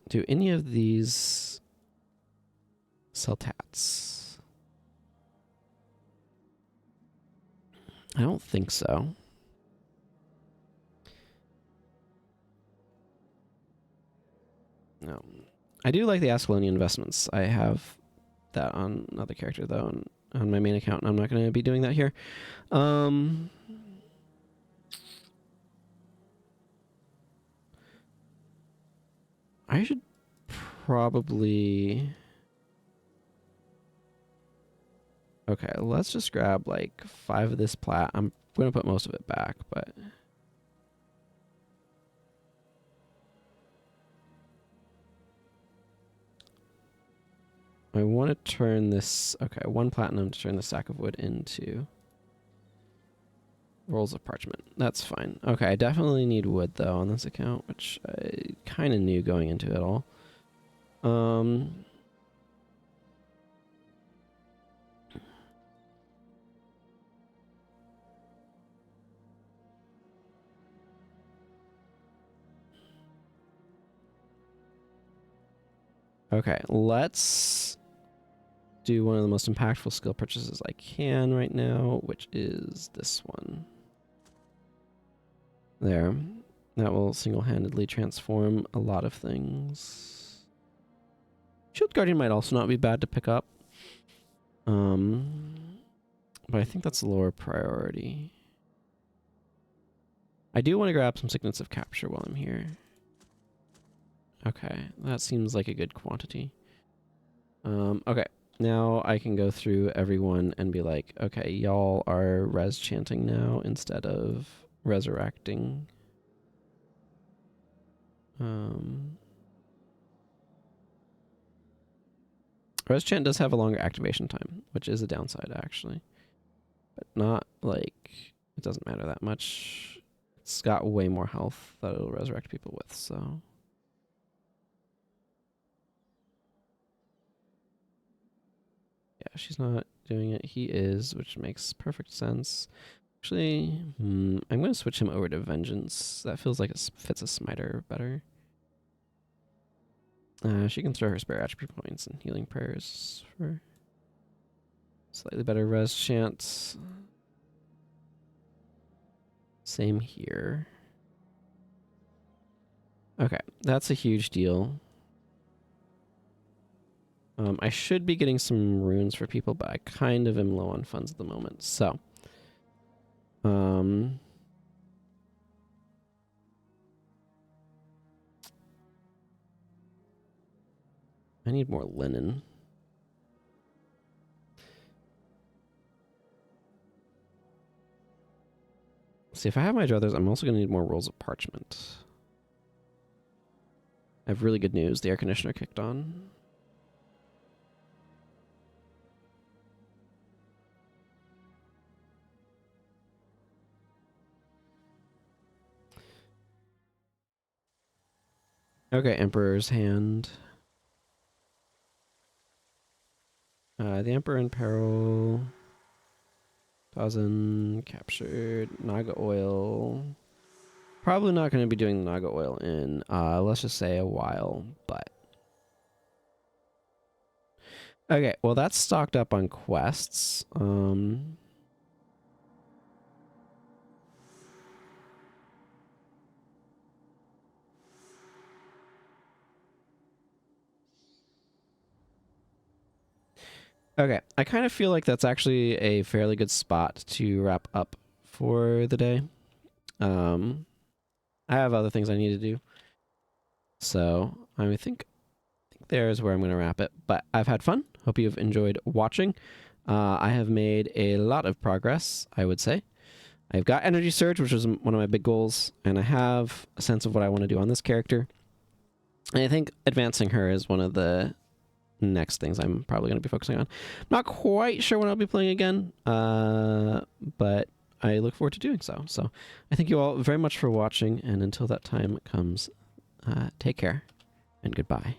A: Do any of these sell tats? I don't think so. No. I do like the Ascalonian investments. I have that on another character, though, and on my main account, and I'm not going to be doing that here. I should probably... Okay, let's just grab like 5 of this plat. I'm going to put most of it back, but... I want to turn this... Okay, 1 platinum to turn the sack of wood into rolls of parchment. That's fine. Okay, I definitely need wood, though, on this account, which I kind of knew going into it all. Okay, let's do one of the most impactful skill purchases I can right now, which is this one. There. That will single-handedly transform a lot of things. Shield Guardian might also not be bad to pick up. But I think that's lower priority. I do want to grab some Signets of Capture while I'm here. Okay, that seems like a good quantity. Okay, now I can go through everyone and be like, okay, y'all are res chanting now instead of resurrecting. Res chant does have a longer activation time, which is a downside actually, but not like it doesn't matter that much. It's got way more health that it'll resurrect people with, so. Yeah, she's not doing it. He is, which makes perfect sense. Actually, I'm going to switch him over to Vengeance. That feels like it fits a smiter better. She can throw her spare attribute points and healing prayers for slightly better res chance. Same here. Okay, that's a huge deal. I should be getting some runes for people, but I kind of am low on funds at the moment. So, I need more linen. See, if I have my druthers, I'm also going to need more rolls of parchment. I have really good news. The air conditioner kicked on. Okay, Emperor's Hand. The Emperor in peril. Dozen captured. Naga oil. Probably not going to be doing the Naga oil in, let's just say, a while, but... Okay, well, that's stocked up on quests. Okay, I kind of feel like that's actually a fairly good spot to wrap up for the day. I have other things I need to do. So, I think there's where I'm going to wrap it. But I've had fun. Hope you've enjoyed watching. I have made a lot of progress, I would say. I've got Energy Surge, which was one of my big goals, and I have a sense of what I want to do on this character. And I think advancing her is one of the next things I'm probably going to be focusing on. Not quite sure when I'll be playing again, but I look forward to doing so. So I thank you all very much for watching, and until that time comes, take care and goodbye.